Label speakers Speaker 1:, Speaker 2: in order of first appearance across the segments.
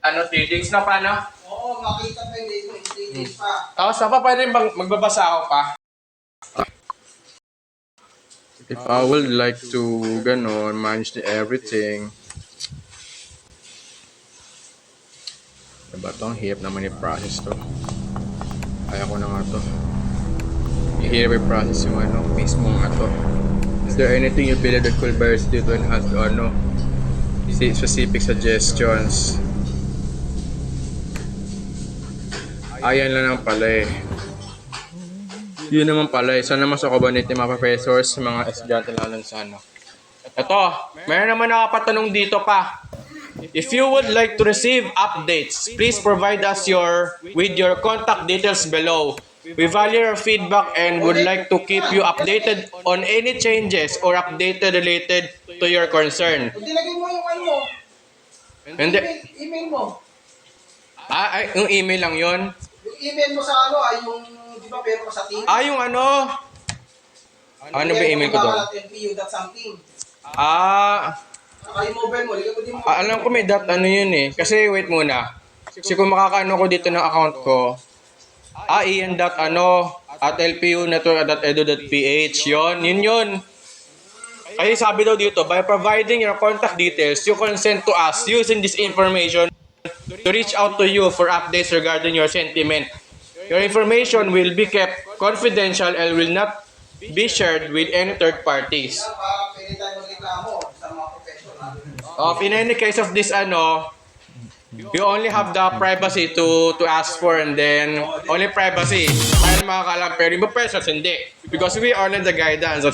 Speaker 1: Ano, 3 days na pa, no?
Speaker 2: Oo, makita pa yung 3 days pa.
Speaker 1: Tapos pa pwede bang magbabasa ako pa? If I would like to, ganon, manage everything. Diba ito? Ang hirap naman i-process to. Kaya ko na nga to. Hirap i-process yung ano, mismo nga to. Is there anything you believe that could better to enhance the ano, specific suggestions? Ayan lang lang pala eh. Yun naman pala eh. Sana mas ako ba nito yung mga professors, mga estudyante lang sa ano. Ito, meron naman nakapatanong dito pa. If you would like to receive updates, please provide us with your contact details below. We value your feedback and would like to keep you updated on any changes or updated related to your concern.
Speaker 2: Kung dilagay mo yung ano mo,
Speaker 1: Hindi.
Speaker 2: email mo.
Speaker 1: Ay, yung email lang yun?
Speaker 2: Yung email mo sa ano ay yung, di ba pero sa team?
Speaker 1: Yung ano? Ano ba email ko doon?
Speaker 2: NPU.something. Saka yung mobile mo, ligay mo din mo.
Speaker 1: Alam ko may dot ano yun eh. Kasi wait muna. Kasi kung makakaano ko dito ng account ko, ian dot ano, at lpunetwork.edu.ph. Yun. Kasi sabi daw dito, by providing your contact details, you consent to us using this information to reach out to you for updates regarding your sentiment. Your information will be kept confidential and will not be shared with any third parties.
Speaker 2: Para pwede tayo magreklamo sa mga professional.
Speaker 1: In any case of this ano, you only have the privacy to ask for and then only privacy. Tayo makakalam pero yung professors hindi. Because we are the guidance.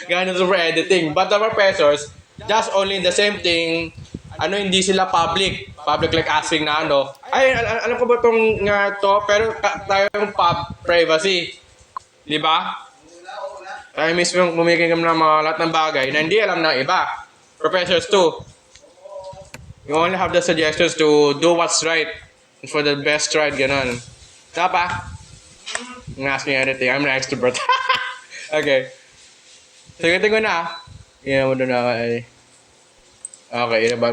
Speaker 1: Guidance for editing. But the professors, just only the same thing, ano hindi sila public. Public like asking na ano. Ay, alam ko ba itong nga to? Pero tayo yung privacy. Di ba? Tayo mismo yung kumikingam ng mga lahat ng bagay na hindi alam ng iba. Professors too. You only have the suggestions to do what's right and for the best right, ganun. Tapa? Ask me anything. I'm an extrovert. Okay. Sige, ko na. Yan mo doon na ay. Okay, ina ba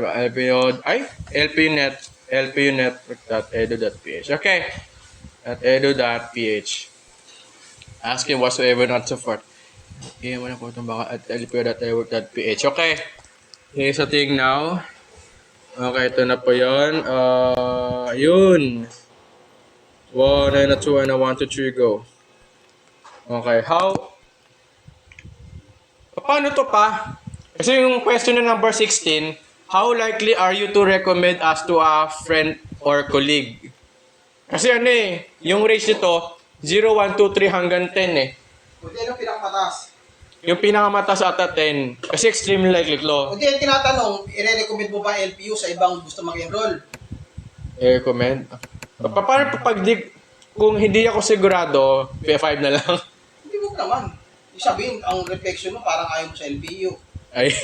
Speaker 1: lpunetwork.edu.ph. Okay. At edu.ph. Asking whatsoever not so forth. Yan mo na po itong baka at lpu.network.ph. Okay. Here's the thing now. Okay, ito na po yun. Yun. 1 and a 2 and a 1, 2, 3, go. Okay, how? Paano to pa? Kasi yung question na number 16, how likely are you to recommend us to a friend or colleague? Kasi ano eh, yung ratio nito, 0, 1, 2, 3 hanggang 10 eh.
Speaker 2: Kung ano pinakamatas.
Speaker 1: Yung pinakamataas ata 10. Kasi extremely likely to.
Speaker 2: Kung di tinatanong, i-recommend mo ba LPU sa ibang gusto mag-enroll?
Speaker 1: I-recommend. Paano kung hindi ako sigurado, P5 na lang.
Speaker 2: Hindi mo naman. Sabihin, ang reflection mo parang ayaw mo sa LPU.
Speaker 1: Ay.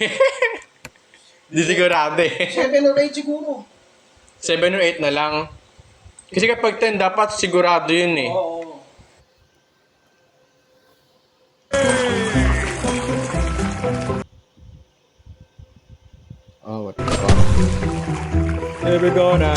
Speaker 1: Hindi sigurado eh.
Speaker 2: 7 or 8 siguro.
Speaker 1: 7 or 8 na lang. Kasi kapag 10, dapat sigurado yun eh.
Speaker 2: Oo.
Speaker 1: Oh, what the fuck? Here we go now.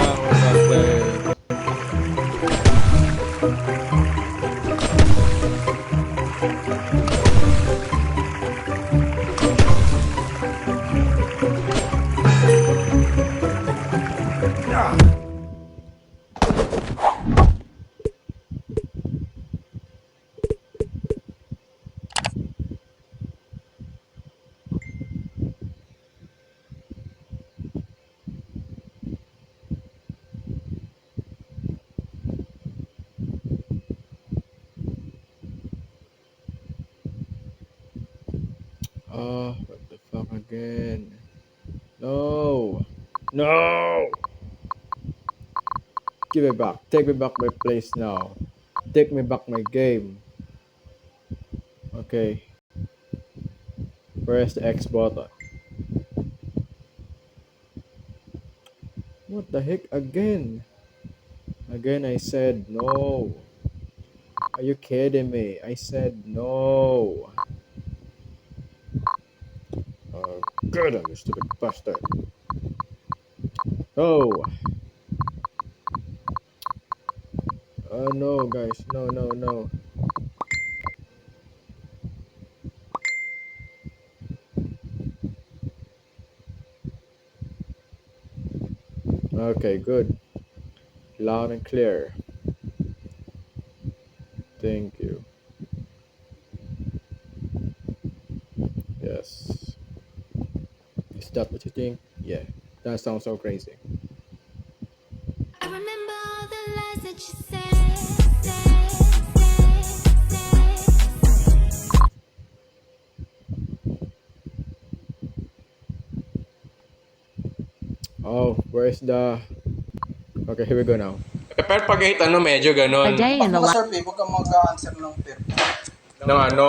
Speaker 1: Oh, what the fuck again? No! No! Give it back. Take me back my place now. Take me back my game. Okay. Press the X button. What the heck again? Again I said no. Are you kidding me? I said no. Oh, good, you stupid bastard. Oh. Oh no, guys. No, no, no. Okay, good. Loud and clear. Thank you. Yes. Is that what you think? Yeah. That sounds so crazy.
Speaker 3: I remember all the lies that you said.
Speaker 1: Oh, where's the... Okay, here we go now. Pero pag 8, ano, medyo
Speaker 4: A
Speaker 1: ganon.
Speaker 4: day
Speaker 2: Pag
Speaker 4: in the life.
Speaker 2: naka-survey, huwag kang mag-answer ng fair.
Speaker 1: Ng ano.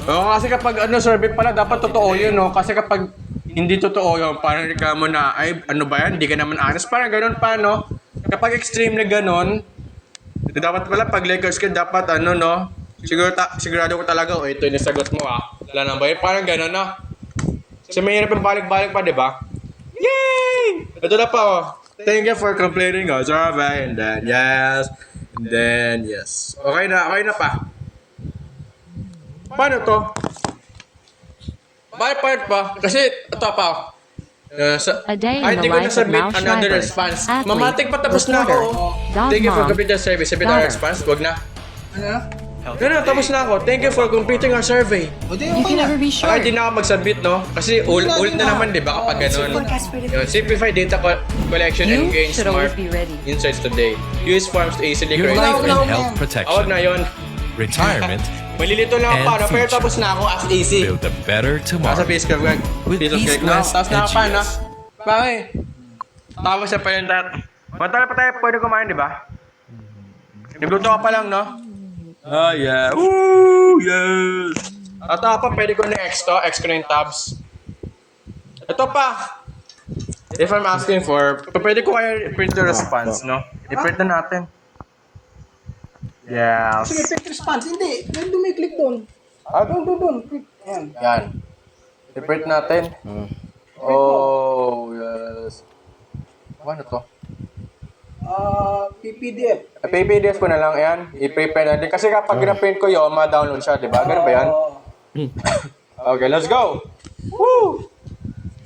Speaker 1: Oo, kasi kapag ano, survey pala, dapat totoo yun, no? Kasi kapag hindi totoo yun, parang reklamo na, ay, ano ba yan, hindi ka naman honest. Parang ganon pa, no? Kapag extreme na ganon, dapat pala, pag Lakers ka, dapat ano, no? Sigurado ko talaga, oh, ito yung nasagot mo, ah. Wala na ba yun? Parang ganon, no? Kasi mahirap yung balik-balik pa, di ba? Yay! Ito na pa, oh. Thank you for completing our survey. And then, yes. And then, yes. Okay na pa. Paano to? Bakit part pa? Kasi, ito pa.
Speaker 4: A day in
Speaker 1: Ay,
Speaker 4: the
Speaker 1: hindi ko
Speaker 4: life of
Speaker 1: na-submit
Speaker 4: Mal
Speaker 1: another
Speaker 4: Schreiber,
Speaker 1: response.
Speaker 4: athlete,
Speaker 1: Mamatik pa tapos na ako.
Speaker 4: reporter, dog
Speaker 1: Thank you for
Speaker 4: mom,
Speaker 1: completing the survey. Submit our
Speaker 4: daughter.
Speaker 1: response. Wag na.
Speaker 2: Ano?
Speaker 1: No, tapos na ako. Thank you for completing our survey.
Speaker 2: O di,
Speaker 4: You
Speaker 2: okay
Speaker 4: can
Speaker 2: na.
Speaker 4: never be sure.
Speaker 1: Ay, di na ako mag-submit, no? Kasi ulit na naman, di ba, kapag ganun. Yun, simplify data collection and
Speaker 4: You
Speaker 1: gain
Speaker 4: should
Speaker 1: smart
Speaker 4: always be ready.
Speaker 1: insights today. Use forms to easily
Speaker 5: Your
Speaker 1: create.
Speaker 5: life
Speaker 2: Wala,
Speaker 5: and
Speaker 2: wala,
Speaker 5: health
Speaker 2: wala.
Speaker 1: Awag
Speaker 5: protection,
Speaker 1: na yun.
Speaker 5: retirement,
Speaker 1: Malilito lang
Speaker 5: And
Speaker 1: ako, no? Pero
Speaker 5: future.
Speaker 1: tapos na ako as easy.
Speaker 5: build a better
Speaker 1: Nasa
Speaker 5: tomorrow.
Speaker 1: piece of cake.
Speaker 5: With
Speaker 1: Piece of
Speaker 5: East
Speaker 1: cake na.
Speaker 5: West
Speaker 1: Tapos na
Speaker 5: and
Speaker 1: pa, no?
Speaker 5: GS.
Speaker 1: Bakit? Tapos siya pa yun, tat. Matagal pa tayo pwede kumain, di ba? Nagluto ka pa lang, no? Oh, yeah. Woo! Yes! At pa, pwede ko na X to. X ko na yung tabs. Ito pa. If I'm asking for, pwede ko kaya i-print the response, no? I-print na natin. Yes.
Speaker 2: Sige, quick response. Hindi. Doon may click doon. Doon. Click. Yan.
Speaker 1: Yan. I-print natin. Oh, yes. Ano to?
Speaker 2: PPDF.
Speaker 1: PPDS ko na lang yan. I-prepare natin. Kasi kapag na-print ko yun, ma-download siya, di ba? Ganun ba yan? Okay, let's go! Woo!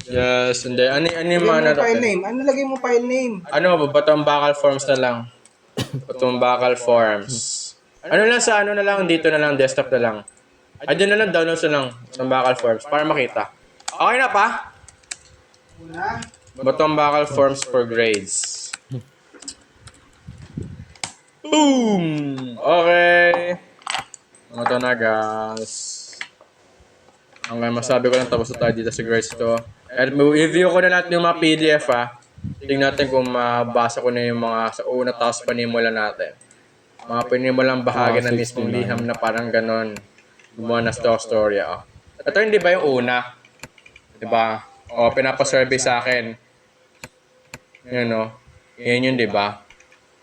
Speaker 1: Yes, and then, ano yung mga
Speaker 2: Ano file
Speaker 1: natin?
Speaker 2: name? Ano lagay mo file name?
Speaker 1: Ano, batong bakal forms na lang. Batong bakal forms. Ano lang sa ano na lang, dito na lang, desktop na lang. Ay, doon na lang, downloads na lang. Batong bakal forms, para makita. Okay na pa?
Speaker 2: Una.
Speaker 1: Batong bakal forms for grades. Boom! Okay. Ito na, guys. Ang masabi ko lang, tapos na tayo dito sa grades to. At review ko na lahat yung mga PDF, ha. Tingnan natin kung mabasa ko na yung mga sa una, tapos panimula natin. Mga panimulang bahagi ng mismong liham na parang ganon. Gumawa na story, oh. Ito hindi ba yung una? Diba? O, pinapasurvey sa akin. Yan, no? Yan yun, diba?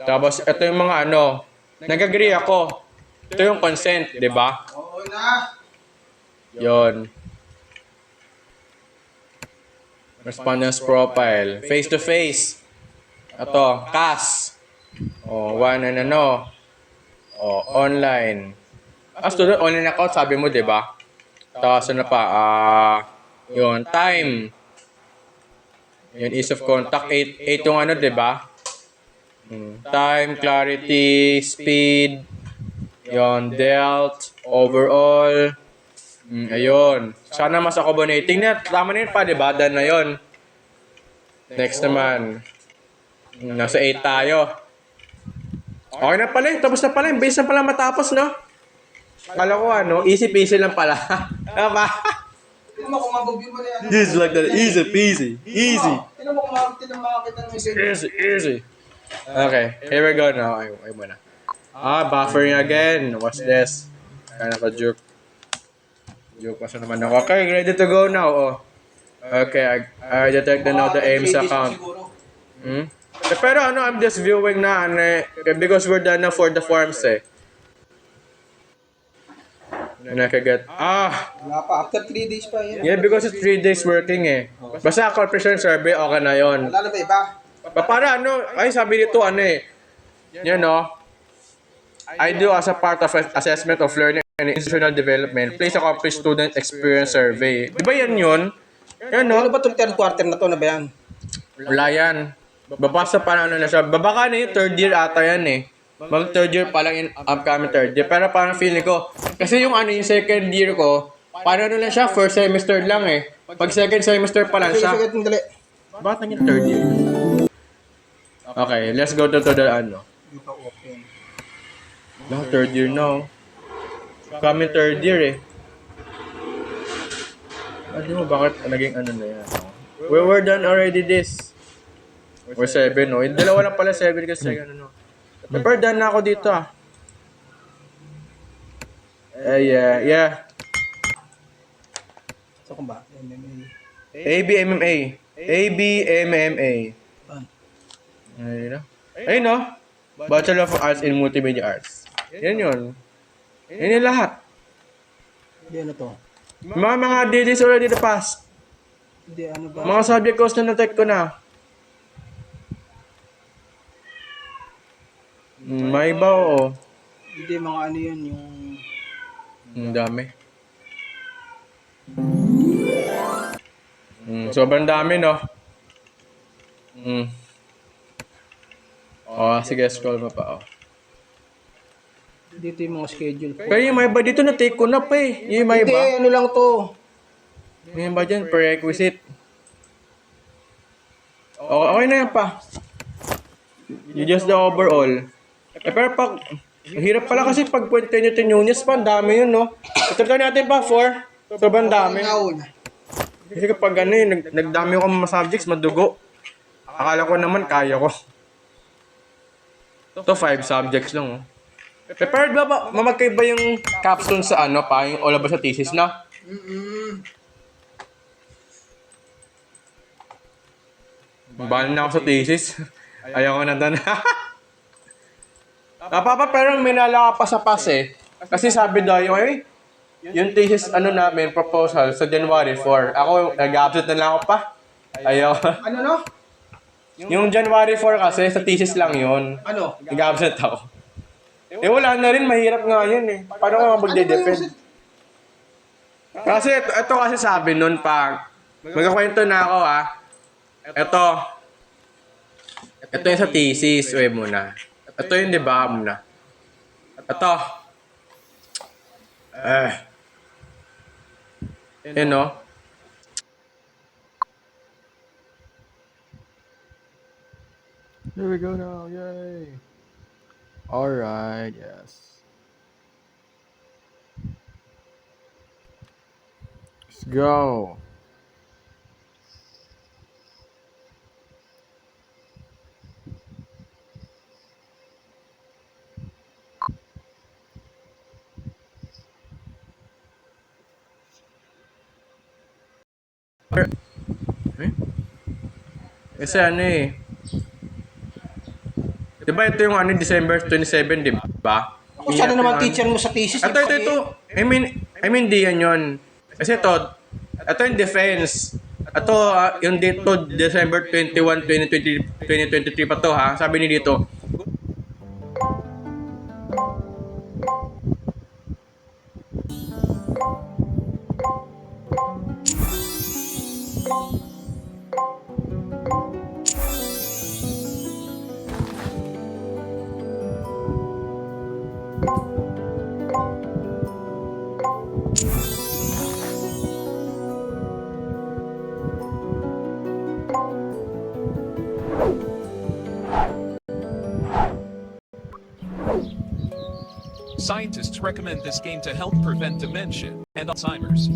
Speaker 1: Tapos, ito yung mga ano, nag-agree ako. Ito yung consent, di ba?
Speaker 2: Oo na.
Speaker 1: Yon. Respondent's profile. Face-to-face. Ito, CAS. O, one and ano. O, online. Student online account, sabi mo, di ba? Tapos, ano pa? Yun, time. Yun, ease of contact. 8 yung ano, di ba? Time, clarity, speed, yon, dealt, overall, ayun. Sana mas accommodating na. Tama na yun pa, diba? Dan na yun. Next naman. Nasa 8 tayo. Okay na pala yun. Tapos na pala yun. Base na pala matapos, no? Kala ko ano, easy peasy lang pala. Tama?
Speaker 2: Tignan mo kung mabagyo mo na yan.
Speaker 1: Just like that. Easy peasy. Easy.
Speaker 2: Tignan mo kung makakita ng message.
Speaker 1: Easy. Okay, here we go now. Ay muna. Buffering again. What's this? Kind of a joke. Joke pa siya naman ako. Okay, ready to go now. Oh. Okay, I detected now the Ames account. Pero ano, I'm just viewing na. Because we're done na for the forms eh. And I can get...
Speaker 2: Wala pa. After 3 days pa yan.
Speaker 1: Yeah, because it's 3 days working eh. Basta corporation survey, okay na yon.
Speaker 2: Wala na ba iba?
Speaker 1: Para ano, ay sabi nito ano eh, you know, I do as a part of assessment of learning and institutional development, place accomplished student experience survey. Di ba yan yun? Yan no?
Speaker 2: Ano ba itong third quarter na to na ba yan?
Speaker 1: Wala yan. Babasa pa na ano na siya. Babaka na yung third year ata yan eh. Mag third year pa lang in upcoming third year. Pero parang feeling ko, kasi yung ano yung second year ko, parang ano lang siya, first semester lang eh. Pag second semester pa lang
Speaker 2: Sige,
Speaker 1: siya.
Speaker 2: sige, dali.
Speaker 1: Bakit naging third year? Okay, let's go to the ano.
Speaker 2: Dito open.
Speaker 1: No, third year no. Coming third year eh. Ano mo bakit naging ano na yan? We were done already this. Or 7 no? Yung dalawa lang pala 7 kasi ano no. Pero done na ako dito ah. Yeah.
Speaker 2: So kung ba? MMA.
Speaker 1: ABMMA. ABMMA. Ayun no? Ayun no? Bachelor of Arts in Multimedia Arts. Yan yun. Yan yung lahat.
Speaker 2: Hindi ano to?
Speaker 1: Mga dailies already the past.
Speaker 2: Hindi ano ba?
Speaker 1: Mga subject course na na-take ko na. May iba oo.
Speaker 2: Hindi mga ano yun yung...
Speaker 1: Ang dami. Sobrang dami no? Oh, sige, scroll mo pa oh.
Speaker 2: Dito yung mga schedule.
Speaker 1: Pero yung may iba dito na-take ko na pa eh. Yung may
Speaker 2: Hindi,
Speaker 1: iba.
Speaker 2: ano lang to.
Speaker 1: May iba dyan, prerequisite. Okay na yan pa. You just the overall. Pero pag, hirap pala kasi pag continuous pa, ang dami yun, no? Ito natin pa, 4. Sobrang dami. Kasi kapag ano yun, nagdami ko mga subjects, madugo. Akala ko naman, kaya ko. Ito, 5 subjects lang, oh. Prepared ba mamagkaiba yung capstone sa ano pa, yung all about sa thesis na? Bala na ako sa thesis. Ayaw ko na doon. Pero minala ka pa sa pass eh. Kasi sabi daw yung thesis ano namin, proposal sa January 4. Ako, nag-absent na lang ako pa. Ayaw.
Speaker 2: Ano no?
Speaker 1: Yung January 4 kasi, sa thesis lang yun.
Speaker 2: Ano?
Speaker 1: Nag-absent ako. Wala na rin, mahirap nga yun eh. Paano ka magde-defend? Kasi ito kasi sabi nun pa, magkakwento na ako ah. Ito yung sa thesis, uwi muna. Ito yung diba muna. Ito. You know? Here we go now, yay! Alright, yes. Let's go. Kasi ano eh. Diba ito yung ano, December 27, di ba?
Speaker 2: Kung sana naman teacher mo sa thesis.
Speaker 1: Ito. I mean, di yan yun. Kasi ito yung defense. Ito, yung dito, December 21, 2023 pa to ha. Sabi ni dito,
Speaker 5: Scientists recommend this game to help prevent dementia and Alzheimer's.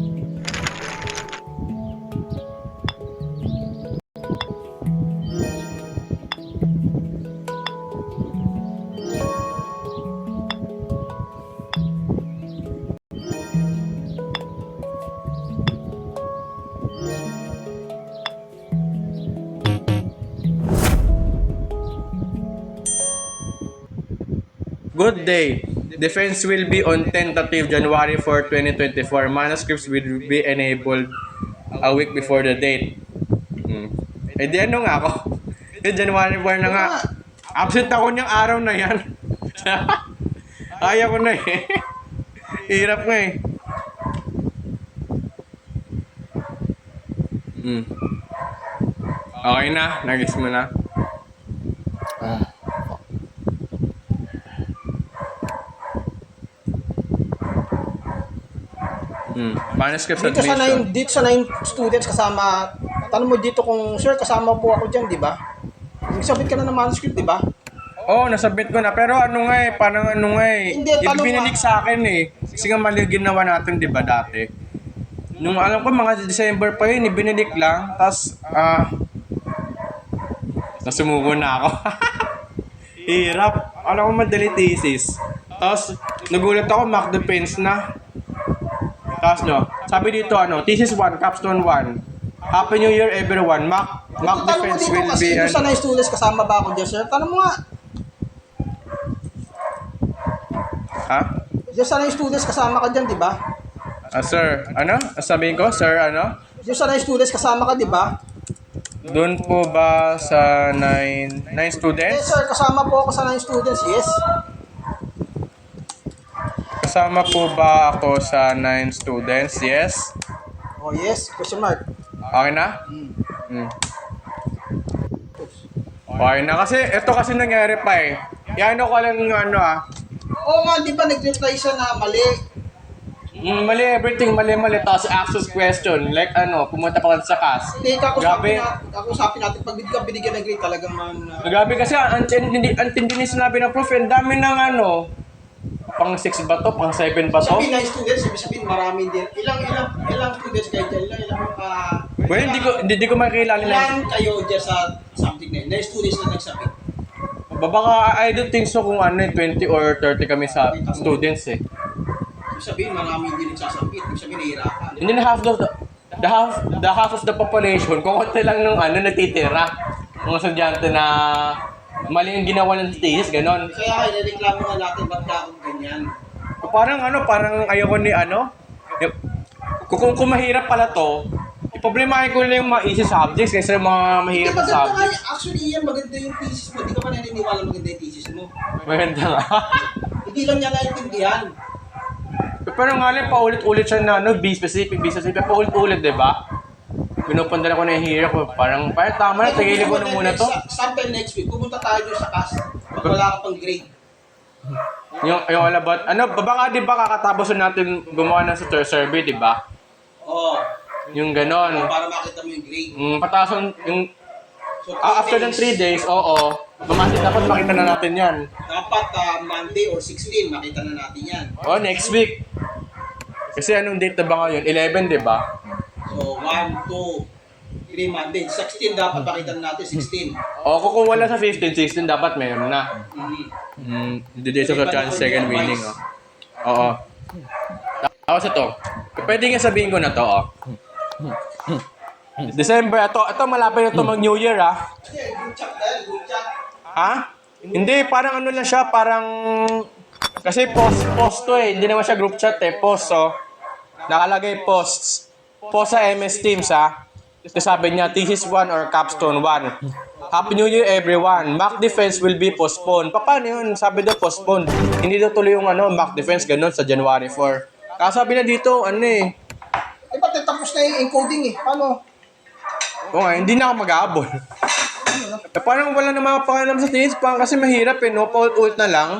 Speaker 1: good day. Defense will be on tentative January 4, 2024. Manuscripts will be enabled a week before the date. Eh di ano nga ako? January 4 na nga. Absent ako niyang araw na yan. Kaya ko na eh. Hirap nga eh. Okay na, nagis mo na. Paano script submission?
Speaker 2: Dito sa 9 students kasama, tanong mo dito kung, sir, kasama po ako dyan, di ba? Nagsabit ka na ng manuscript, di ba?
Speaker 1: Oo, nasabit ko na. Pero ano nga eh, parang ano nga eh.
Speaker 2: Hindi, tanong
Speaker 1: Binalik sa akin eh. Kasi nga mali ginawa natin, di ba, dati? Nung alam ko, mga December pa yun, binalik lang. Tapos, nasumuko na ako. Hirap. Alam ko madali thesis. Tapos, nagulat ako, mock defense na. Tapos no, sabi dito thesis 1, capstone 1. Happy New Year everyone. Mock
Speaker 2: Tanong mo
Speaker 1: defense
Speaker 2: dito
Speaker 1: will
Speaker 2: kasi,
Speaker 1: be
Speaker 2: dito sa 9 students kasama ba ako dyan, sir? Tanong mo nga.
Speaker 1: Ha?
Speaker 2: Dito sa 9 students kasama ka dyan, di ba?
Speaker 1: Sir, ano? Sabihin ko, sir, ano?
Speaker 2: Dito sa 9 students kasama ka, di ba?
Speaker 1: Doon po ba sa 9
Speaker 2: Yes,
Speaker 1: students?
Speaker 2: sir, kasama po ako sa 9 students, yes.
Speaker 1: Kasama po ba ako sa 9 students? Yes.
Speaker 2: Oh, yes, question mark.
Speaker 1: Okay na? Okay na. Kasi, ito kasi nangyari pa eh. Yan ko lang yung
Speaker 2: Oo nga, di ba nag-reply siya na mali?
Speaker 1: Mali everything, mali. Tapos access question. Like pumunta pa ka sa CAS.
Speaker 2: Hindi,
Speaker 1: Grabe.
Speaker 2: kakusapin natin, pag binigyan ng grade talagang
Speaker 1: Grabe kasi, ang tindi ni sinabi ng prof, ang dami ng pang 6 ba to? Pang 7 ba to?
Speaker 2: sabihin 9 students, sabihin marami din. Ilang students kayo dyan?
Speaker 1: Well, hindi ko makikilala na.
Speaker 2: Ilan kayo dyan sa subject na yun? 9 students na nagsabit.
Speaker 1: Baka I don't think so kung 20 or 30 kami sa students eh.
Speaker 2: Ibig sabihin, marami din nagsasabit. Ibig sabihin, nahihirapan.
Speaker 1: Hindi na the half of the population, kung konti lang nung natitira. Mga estudyante na mali yung ginawa ng thesis, ganon.
Speaker 2: Kaya nireklamo nga natin, ba't ka akong ganyan?
Speaker 1: Parang ayoko ni kung mahirap pala to, iproblemahin ko na yung mga easy subjects kaysa yung mga mahirap na
Speaker 2: Maganda nga,
Speaker 1: subjects.
Speaker 2: actually yan, maganda yung thesis mo. Hindi ka pa naniniwala maganda yung thesis mo.
Speaker 1: Maganda nga.
Speaker 2: Hindi lang niya naintindihan.
Speaker 1: Pero nga lang, paulit-ulit siya na B-specific, paulit-ulit, di ba? Pinupunta na ko na yung hirap ko. Parang tama na, tigilin ko na muna to.
Speaker 2: Sample next week, pumunta tayo doon sa CAS. Pag wala ka pang grade.
Speaker 1: Yung all about, baka di ba kakatapos na natin gumawa ng survey, di ba?
Speaker 2: Oo.
Speaker 1: Yung ganon.
Speaker 2: Para makita mo yung grade.
Speaker 1: Patason, yung
Speaker 2: So,
Speaker 1: after ng 3 days, dapat makita na natin yan.
Speaker 2: Dapat Monday or 16, makita na natin yan.
Speaker 1: Next week. Kasi anong date na ba ngayon? 11, di ba?
Speaker 2: So, 1, 2, 3 Monday. 16 dapat makita na natin, 16.
Speaker 1: Kung wala sa 15, 16, dapat mayroon na. The days of the chance, second winning. Oo. Tapos ito. Pwede nga sabihin ko na to, December, ito malapit na to mag-New Year,
Speaker 2: Kasi, good chat tayo, good chat.
Speaker 1: Ha? Hindi, parang siya, parang... Kasi post to eh, hindi naman siya group chat eh, post nakalagay posts. Post sa MS Teams Ito sabi niya, thesis 1 or capstone 1. Happy New Year everyone, mock defense will be postponed. Paano yun? Sabi daw postponed. Hindi daw tuloy yung mock defense ganun sa January 4. Kasabi na dito,
Speaker 2: Ba't tapos na yung encoding Paano?
Speaker 1: hindi na ako mag-aabol. Parang wala namang pakialam sa thesis kasi mahirap paulit-ulit na lang.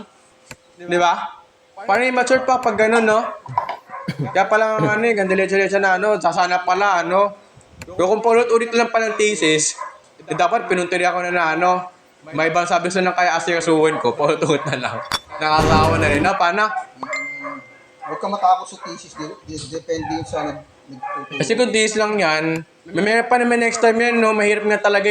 Speaker 1: Di ba? Parang immature pa pag gano'n, no? Kaya pala gandilitsya na, sasana pala, Kung paulit-ulit lang pa ng thesis, dapat pinuntirya ko na may ibang sabi sa nang kaya asikasuhin ko, paulit-ulit na lang. Nakakawa na rin, paano?
Speaker 2: Huwag ka matakot sa thesis, depende yun sa
Speaker 1: Kasi kung thesis lang yan, may pa naman next time yan, mahirap nga talaga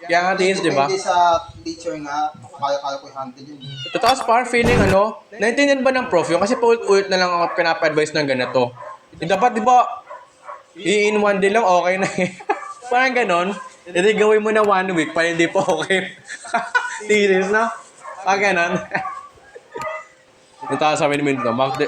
Speaker 1: Kaya nga thesis, di ba?
Speaker 2: Depende sa teacher nga, kaya ko i-handle yun.
Speaker 1: Tapos parang feeling naintindihan ba ng prof yun? Kasi paulit-ulit na lang ako pinapa-advise ng ganito. Dapat di ba, in one day lang okay na Parang ganon. Hindi gawin mo na 1 week para hindi pa okay. Thesis na. Ganon. Tapos sabi namin dito, mock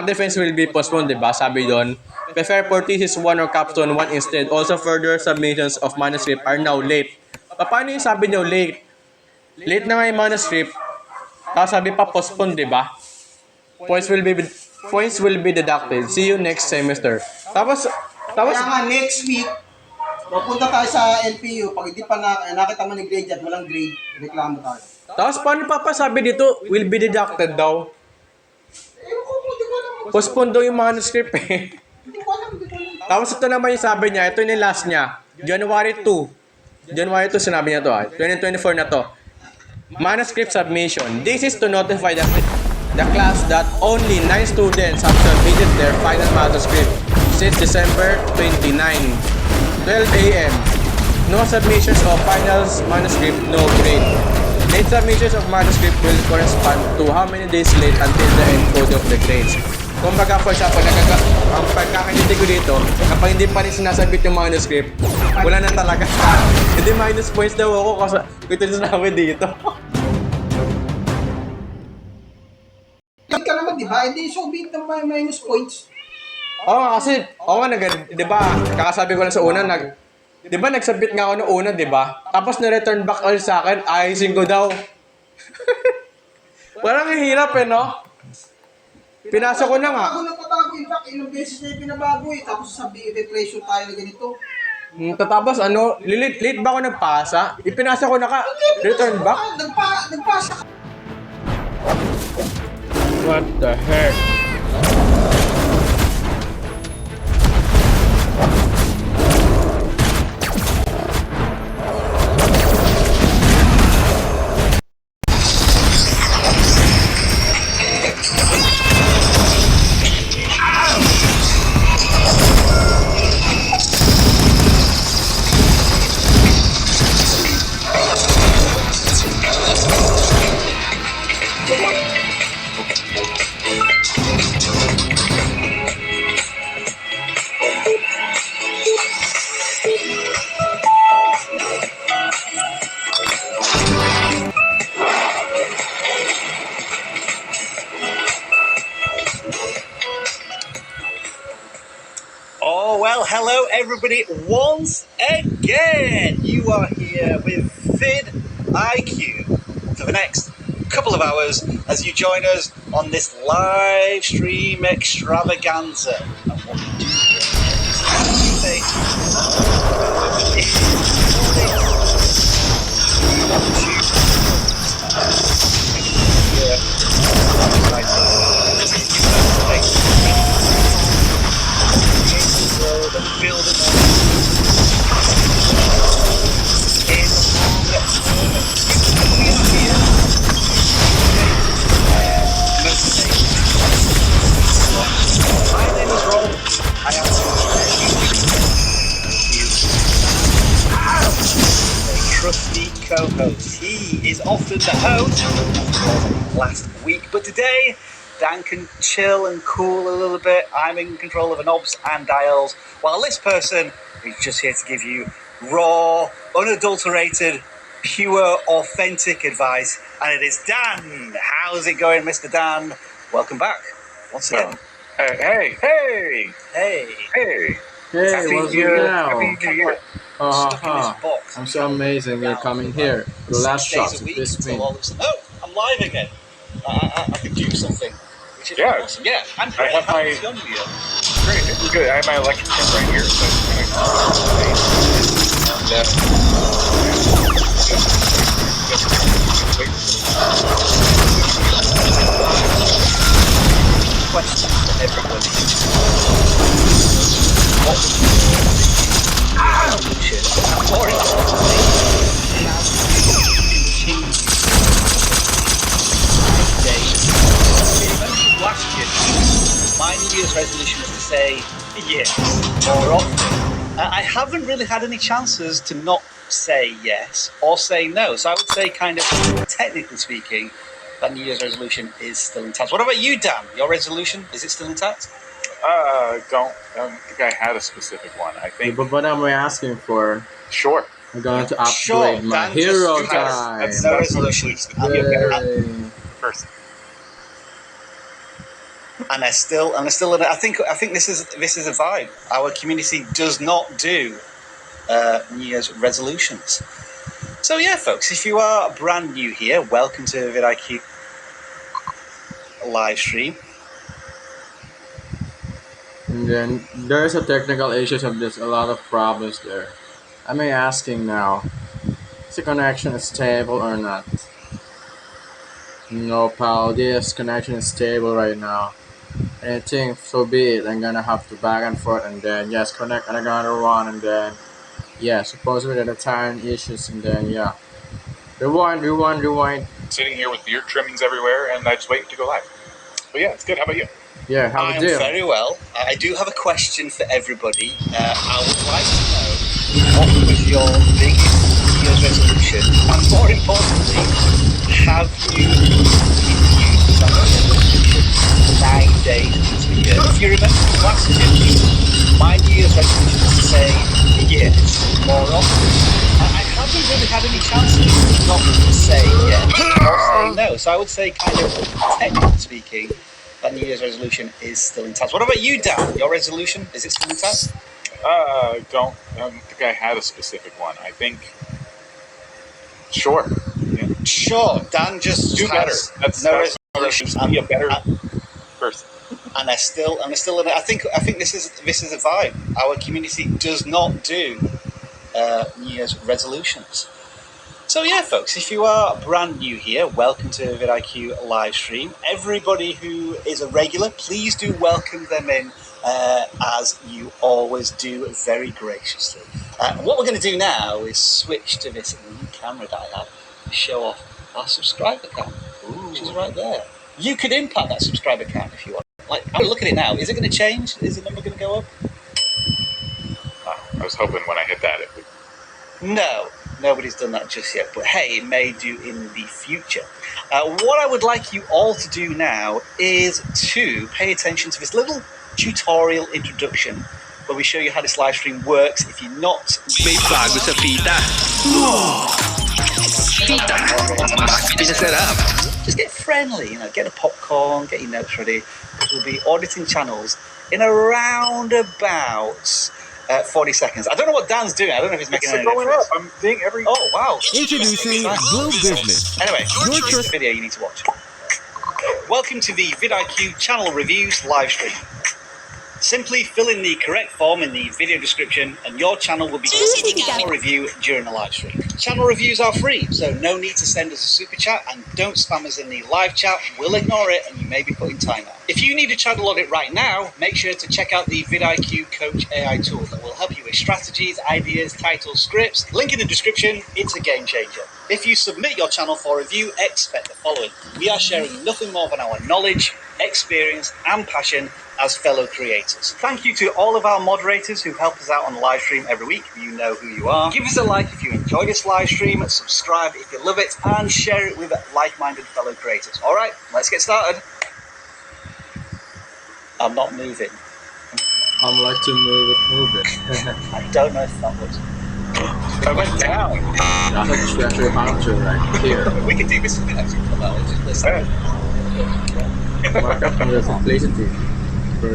Speaker 1: defense will be postponed, di ba? Sabi doon, prepare for thesis 1 or capstone 1 instead. Also further submissions of manuscript are now late. Paano yung sabi nyo late? late na nga yung manuscript, tapos sabi pa postpone, di ba? Points will be deducted. See you next semester. Tapos,
Speaker 2: Kaya nga, next week, pupunta tayo sa LPU. Pag hindi pa nakita mo ni grade at walang grade, reklamo tayo.
Speaker 1: tapos paano papasabi dito, will be deducted daw?
Speaker 2: Ewan ko, hindi ko alam.
Speaker 1: Postpone daw yung manuscript eh.
Speaker 2: Hindi ko alam.
Speaker 1: Tapos ito naman yung sabi niya, ito yung last niya. January 2. January 2 sinabi niya to 2024 na to. Manuscript submission. This is to notify the class that only 9 students have submitted their final manuscript since December 29, 12 a.m. No submissions of final manuscript, no grade. Late submissions of manuscript will correspond to how many days late until the encode of the grades. Kung baga, for example, ang pagkakaintindi ko dito, kapag hindi pa rin sinasabit yung manuscript, wala na talaga. Hindi minus points daw ako kasi ito yung sinabi dito.
Speaker 2: Grade ka naman, di ba? Hindi, so big na minus points.
Speaker 1: Oo nga kasi, di ba, kakasabi ko lang sa una, di ba nagsabit nga ako noong una, di ba? Tapos na-return back ulit sa akin, ayusin ko daw. Parang hirap eh, no? Pinasa ko na nga.
Speaker 2: Patago na patago. In fact, ilang beses na yung pinabago eh. Tapos sabihin, replace tayo na ganito.
Speaker 1: Tapos late ba ako nagpasa? Ipinasa ko na ka, return back?
Speaker 2: Nagpasa ka.
Speaker 1: What the heck?
Speaker 6: Oh, well, hello everybody once again. You are here with Vid IQ for the next couple of hours as you join us on this live stream extravaganza. And what we do here is say, My name is Rob. I am a trusty co-host. He is often the host last week, but today Dan can chill and cool a little bit. I'm in control of the knobs and dials, while this person is just here to give you raw, unadulterated, pure, authentic advice. And it is Dan. How's it going, Mr. Dan? Welcome back once again.
Speaker 7: Hey.
Speaker 6: Hey.
Speaker 1: Hey,
Speaker 7: Happy
Speaker 1: what's
Speaker 7: New Year.
Speaker 1: good now?
Speaker 7: Happy New Year.
Speaker 6: Stuck in this box.
Speaker 1: I'm so amazing you're coming here. The last
Speaker 6: 6 days
Speaker 1: shot
Speaker 6: a week
Speaker 1: this
Speaker 6: until
Speaker 1: week.
Speaker 6: all of a sudden, oh, I'm live again. I could do something. Which is
Speaker 7: Yeah.
Speaker 6: awesome. Yeah, I'm
Speaker 7: I
Speaker 6: great.
Speaker 7: have
Speaker 6: How
Speaker 7: my-
Speaker 6: is your New Year?
Speaker 7: Great. It's good. I have my electric pen right here. So
Speaker 6: Question for everybody. What resolution? More importantly, how do you continue last year, my New Year's resolution was to say yes more often. I haven't really had any chances to not say yes or say no. So I would say, kind of technically speaking, that New Year's resolution is still intact. What about you, Dan? Your resolution, is it still intact?
Speaker 7: I don't think I had a specific one. I think
Speaker 1: But what am I asking for?
Speaker 7: sure.
Speaker 1: I'm going to upgrade
Speaker 6: Sure,
Speaker 1: my
Speaker 6: Dan,
Speaker 1: hero
Speaker 6: just-
Speaker 1: time.
Speaker 7: that's-
Speaker 6: No
Speaker 7: what
Speaker 6: resolutions.
Speaker 7: it is. To be a better
Speaker 1: Yay.
Speaker 7: person.
Speaker 6: And I think this is a vibe. Our community does not do New Year's resolutions. So yeah, folks, if you are brand new here, welcome to vidIQ live stream.
Speaker 1: And then there's a technical issues of this, a lot of problems there. I may asking now, is the connection stable or not? No, pal, this connection is stable right now. And I think so be it. I'm gonna have to back and forth and then yes, connect another one and then yeah, supposedly there are time issues and then yeah. Rewind.
Speaker 7: Sitting here with beard trimmings everywhere, and I just wait to go live. But yeah, it's good. How about you?
Speaker 1: Yeah, how
Speaker 6: I'm
Speaker 1: the deal?
Speaker 6: very well. I do have a question for everybody. I would like to know what was your biggest New Year's resolution, and more importantly, have you used that resolution 9 days into the year? If you remember last year, my New Year's resolution was to say yes more often. I haven't really had any chances not to say yes or say no. So I would say, kind of technically speaking, that New Year's resolution is still intact. What about you, Dan? Your resolution, is it still intact?
Speaker 7: I don't think I had a specific one. I think. Sure. Yeah.
Speaker 6: Sure, Dan just
Speaker 7: Do better.
Speaker 6: has
Speaker 7: That's
Speaker 6: no
Speaker 7: my
Speaker 6: resolutions.
Speaker 7: resolution. Be a better person.
Speaker 6: And they're still in it. I think this is a vibe. Our community does not do New Year's resolutions. So yeah, folks, if you are brand new here, welcome to vidIQ live stream. Everybody who is a regular, please do welcome them in as you always do very graciously. What we're going to do now is switch to this new camera that I have to show off our subscriber count, which is right there. You could impact that subscriber count if you want. Like, I'm looking at it now. Is it going to change? Is the number going to go up?
Speaker 7: I was hoping when I hit that it would.
Speaker 6: No, nobody's done that just yet. But hey, it may do in the future. What I would like you all to do now is to pay attention to this little tutorial introduction where we show you how this live stream works. If you're not...
Speaker 8: May bago sa pita. Pita. Bakit pinasarap?
Speaker 6: Just get friendly, get a popcorn, get your notes ready, because we'll be auditing channels in around about 40 seconds. I don't know what Dan's doing. I don't know if he's making any
Speaker 7: going
Speaker 6: difference.
Speaker 7: up. I'm seeing every.
Speaker 6: Oh, wow.
Speaker 9: Introducing Blue Business.
Speaker 6: Anyway, this is the video you need to watch. Welcome to the vidIQ channel reviews live stream. Simply fill in the correct form in the video description and your channel will be given a channel review during the live stream. Channel reviews are free, so no need to send us a super chat and don't spam us in the live chat. We'll ignore it and you may be put in timeout. If you need a channel audit right now, make sure to check out the vidIQ Coach AI tool that will help you with strategies, ideas, titles, scripts. Link in the description, it's a game changer. If you submit your channel for review, expect the following. We are sharing nothing more than our knowledge, experience and passion as fellow creators. Thank you to all of our moderators who help us out on the live stream every week. You know who you are. Give us a like if you enjoy this live stream, subscribe if you love it, and share it with like-minded fellow creators. All right, let's get started. I'm not moving.
Speaker 1: I'm like to move it.
Speaker 6: I don't know if that was.
Speaker 7: I went down.
Speaker 1: That's a treasure hunter right here.
Speaker 6: We can do this for actually for that. Just listen.
Speaker 1: Mark up the simplicity.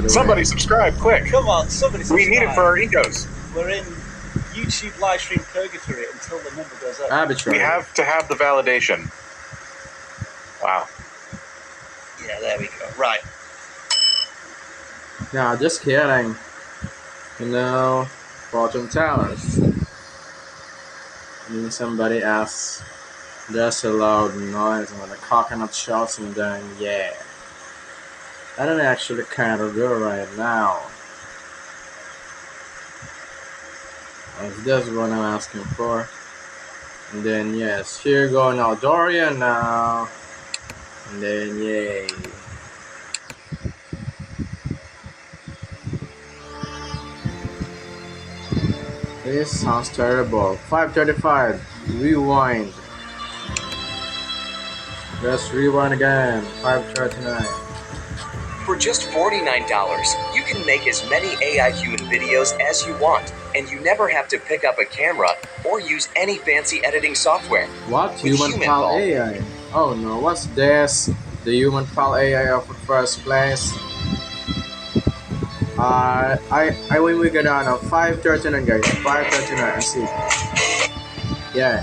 Speaker 7: Somebody subscribe quick.
Speaker 6: Come on, somebody subscribe.
Speaker 7: We need it for our egos.
Speaker 6: We're in YouTube live stream purgatory until the number goes up.
Speaker 1: Arbitrary.
Speaker 7: We have to have the validation. Wow.
Speaker 6: Yeah, there we go. Right.
Speaker 1: Nah, just kidding. Fortune tellers. When somebody asks, there's a loud noise when the coconut shells and then yeah. I don't actually kind of do right now. That's what I'm asking for. And then yes, here you go now, Dorian now. And then yay. This sounds terrible. 5:35. Rewind. Let's rewind again. 5:39.
Speaker 10: For just $49, you can make as many AI-human videos as you want, and you never have to pick up a camera or use any fancy editing software.
Speaker 1: What? Human Pal AI? Oh no, what's this? The Human Pal AI of the first place? When we go down now, 5:39 guys, 5:39, I see. Yeah.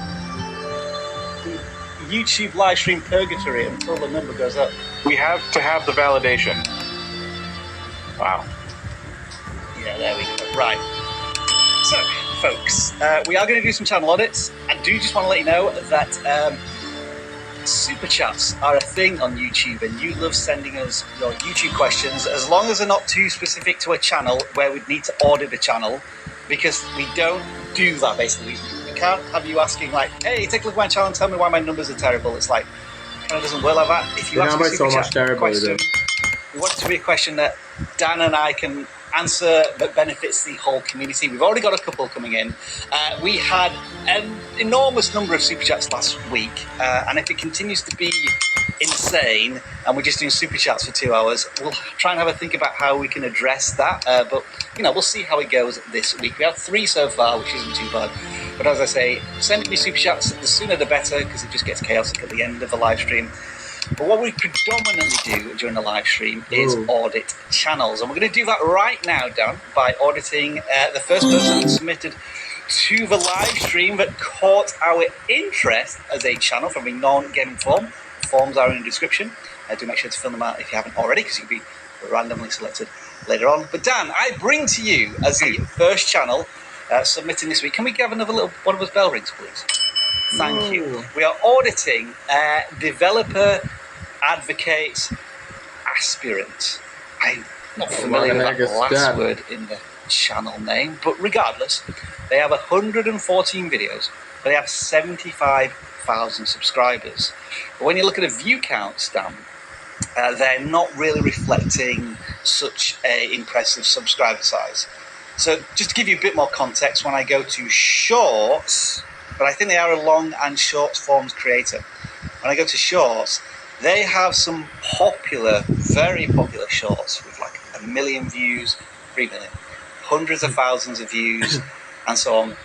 Speaker 6: YouTube live stream purgatory until the number goes up.
Speaker 7: We have to have the validation. Wow.
Speaker 6: Yeah, there we go. Right. So, folks, we are going to do some channel audits. I do just want to let you know that super chats are a thing on YouTube, and you love sending us your YouTube questions, as long as they're not too specific to a channel where we'd need to audit the channel, because we don't do that, basically. We can't have you asking, like, hey, take a look at my channel and tell me why my numbers are terrible. It's like, kind of doesn't work like that. If you ask a super chat question, we want it to be a question that Dan and I can answer that benefits the whole community. We've already got a couple coming in. We had an enormous number of super chats last week, and if it continues to be insane and we're just doing super chats for 2 hours, we'll try and have a think about how we can address that. But we'll see how it goes this week. We have 3 so far, which isn't too bad. But as I say, send me super chats. The sooner the better, because it just gets chaotic at the end of the live stream. But what we predominantly do during the live stream is audit channels. And we're going to do that right now, Dan, by auditing the first person that submitted to the live stream that caught our interest as a channel from a non-gaming form. Forms are in the description. Do make sure to fill them out if you haven't already, because you can be randomly selected later on. But Dan, I bring to you as the first channel submitting this week. Can we give another little one of those bell rings, please? Thank you. We are auditing Developer Advocates Aspirant. I'm not familiar with that last word in the channel name, but regardless, they have 114 videos, but they have 75,000 subscribers. But when you look at a view count, Stan, they're not really reflecting such an impressive subscriber size. So just to give you a bit more context, when I go to Shorts, but I think they are a long and short forms creator. When I go to Shorts, they have some popular, very popular shorts with like 1 million views, 3 million, hundreds of thousands of views, and so on.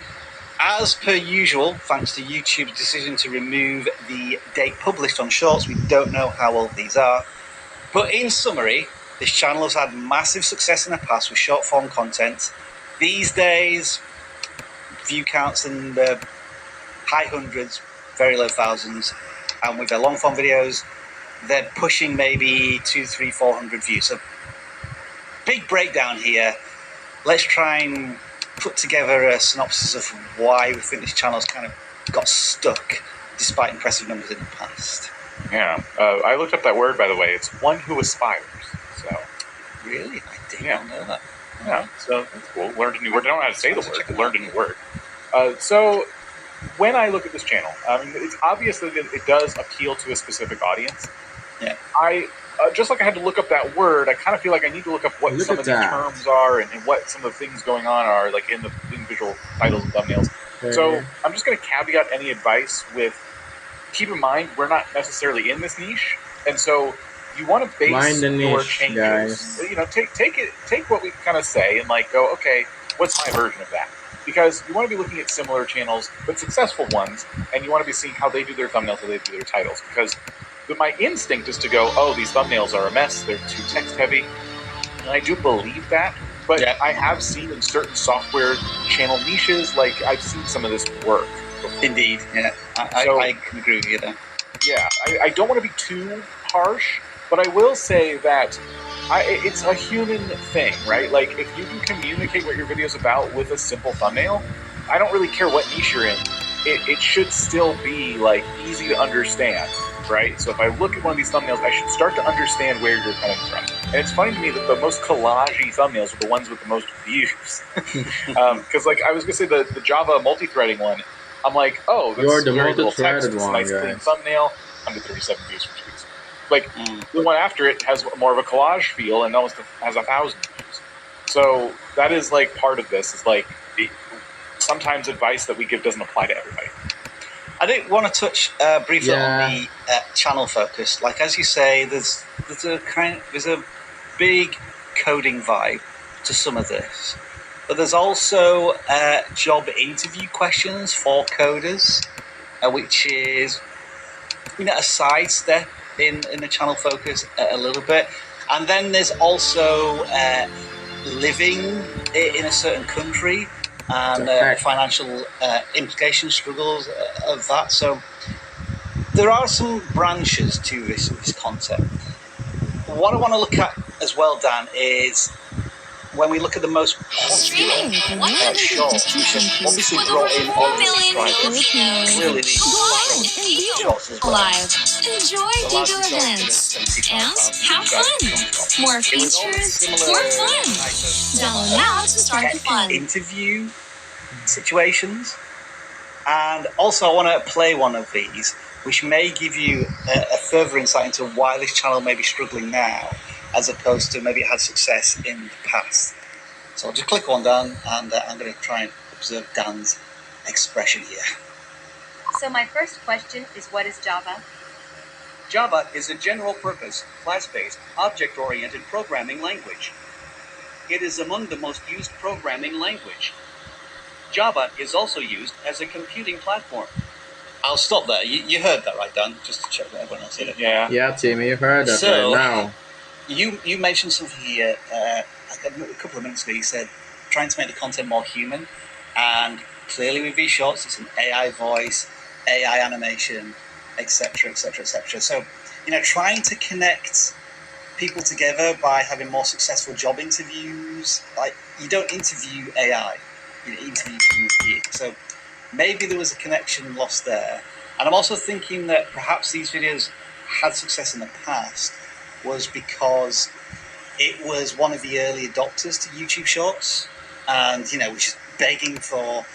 Speaker 6: As per usual, thanks to YouTube's decision to remove the date published on Shorts, we don't know how old these are. But in summary, this channel has had massive success in the past with short form content. These days, view counts in the high hundreds, very low thousands, and with their long form videos, they're pushing maybe 200, 300, 400 views. So big breakdown here. Let's try and put together a synopsis of why we think this channel's kind of got stuck despite impressive numbers in the past.
Speaker 7: Yeah, I looked up that word, by the way. It's one who aspires. So
Speaker 6: really, I did not know that.
Speaker 7: Yeah, so that's cool. Learned a new word. I don't know how to say the word, but learned a new word. So when I look at this channel, I mean, it's obvious that it does appeal to a specific audience.
Speaker 6: Yeah.
Speaker 7: I just like I had to look up that word, I kind of feel like I need to look up what some of the terms are and what some of the things going on are, like in the individual titles and thumbnails. So I'm just going to caveat any advice with, keep in mind, we're not necessarily in this niche, and so you want to base your changes. Guys. You know, take what we kind of say and like go, okay, what's my version of that? Because you want to be looking at similar channels, but successful ones, and you want to be seeing how they do their thumbnails, how they do their titles. Because my instinct is to go, oh, these thumbnails are a mess, they're too text-heavy. And I do believe that, but I have seen in certain software channel niches, like, I've seen some of this work before.
Speaker 6: Indeed, yeah. I can agree with you there.
Speaker 7: Yeah, I don't want to be too harsh, but I will say that it's a human thing, right? Like, if you can communicate what your video's about with a simple thumbnail, I don't really care what niche you're in. It should still be, like, easy to understand, right? So if I look at one of these thumbnails, I should start to understand where you're coming from. And it's funny to me that the most collage-y thumbnails are the ones with the most views. Because, like, I was going to say the Java multi-threading one, I'm like, oh, this is very little text, it's a nice clean thumbnail, under 37 views for 2 weeks. Like, the one after it has more of a collage feel and almost has 1,000 views. So that is, like, part of this, is, like, sometimes advice that we give doesn't apply to everybody.
Speaker 6: I did want to touch briefly on the channel focus. Like, as you say, there's a big coding vibe to some of this, but there's also job interview questions for coders, which is, you know, a sidestep in the channel focus a little bit. And then there's also living in a certain country and financial implications, struggles of that. So there are some branches to this concept. What I want to look at as well, Dan, is when we look at the most popular shorts, which has obviously brought in all of the subscribers. Clearly, these shorts as well.
Speaker 3: Enjoy digital events and have fun. More features, more fun. Download now to start the fun.
Speaker 6: Interview situations. And also, I want to play one of these, which may give you a further insight into why this channel may be struggling now, as opposed to maybe it had success in the past. So I'll just click on Dan, and I'm going to try and observe Dan's expression here.
Speaker 11: So my first question is, what is Java?
Speaker 10: Java is a general-purpose, class-based, object-oriented programming language. It is among the most used programming language. Java is also used as a computing platform.
Speaker 6: I'll stop there. You heard that, right, Dan? Just to check that everyone else heard it.
Speaker 7: Yeah.
Speaker 1: Yeah, Timmy, you heard that
Speaker 6: So-
Speaker 1: right now.
Speaker 6: You mentioned something here a couple of minutes ago. You said trying to make the content more human, and clearly with these shorts, it's an AI voice, AI animation, etc., etc., etc. So, trying to connect people together by having more successful job interviews. Like, you don't interview AI, you interview human beings. So maybe there was a connection lost there. And I'm also thinking that perhaps these videos had success in the past was because it was one of the early adopters to YouTube Shorts, and which is begging for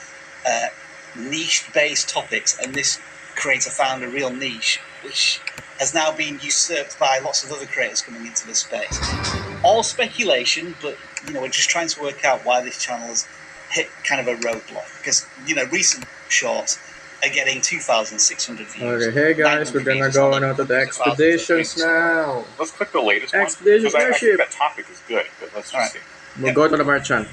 Speaker 6: niche-based topics, and this creator found a real niche, which has now been usurped by lots of other creators coming into this space. All speculation, but we're just trying to work out why this channel has hit kind of a roadblock, because recent shorts are getting 2,600 views.
Speaker 1: Okay, hey guys, we're gonna go on to the expeditions now.
Speaker 7: Let's click the latest one.
Speaker 1: Expedition
Speaker 7: Because I think
Speaker 1: Airship.
Speaker 7: that topic is good, but let's just see.
Speaker 1: We'll go to the merchant.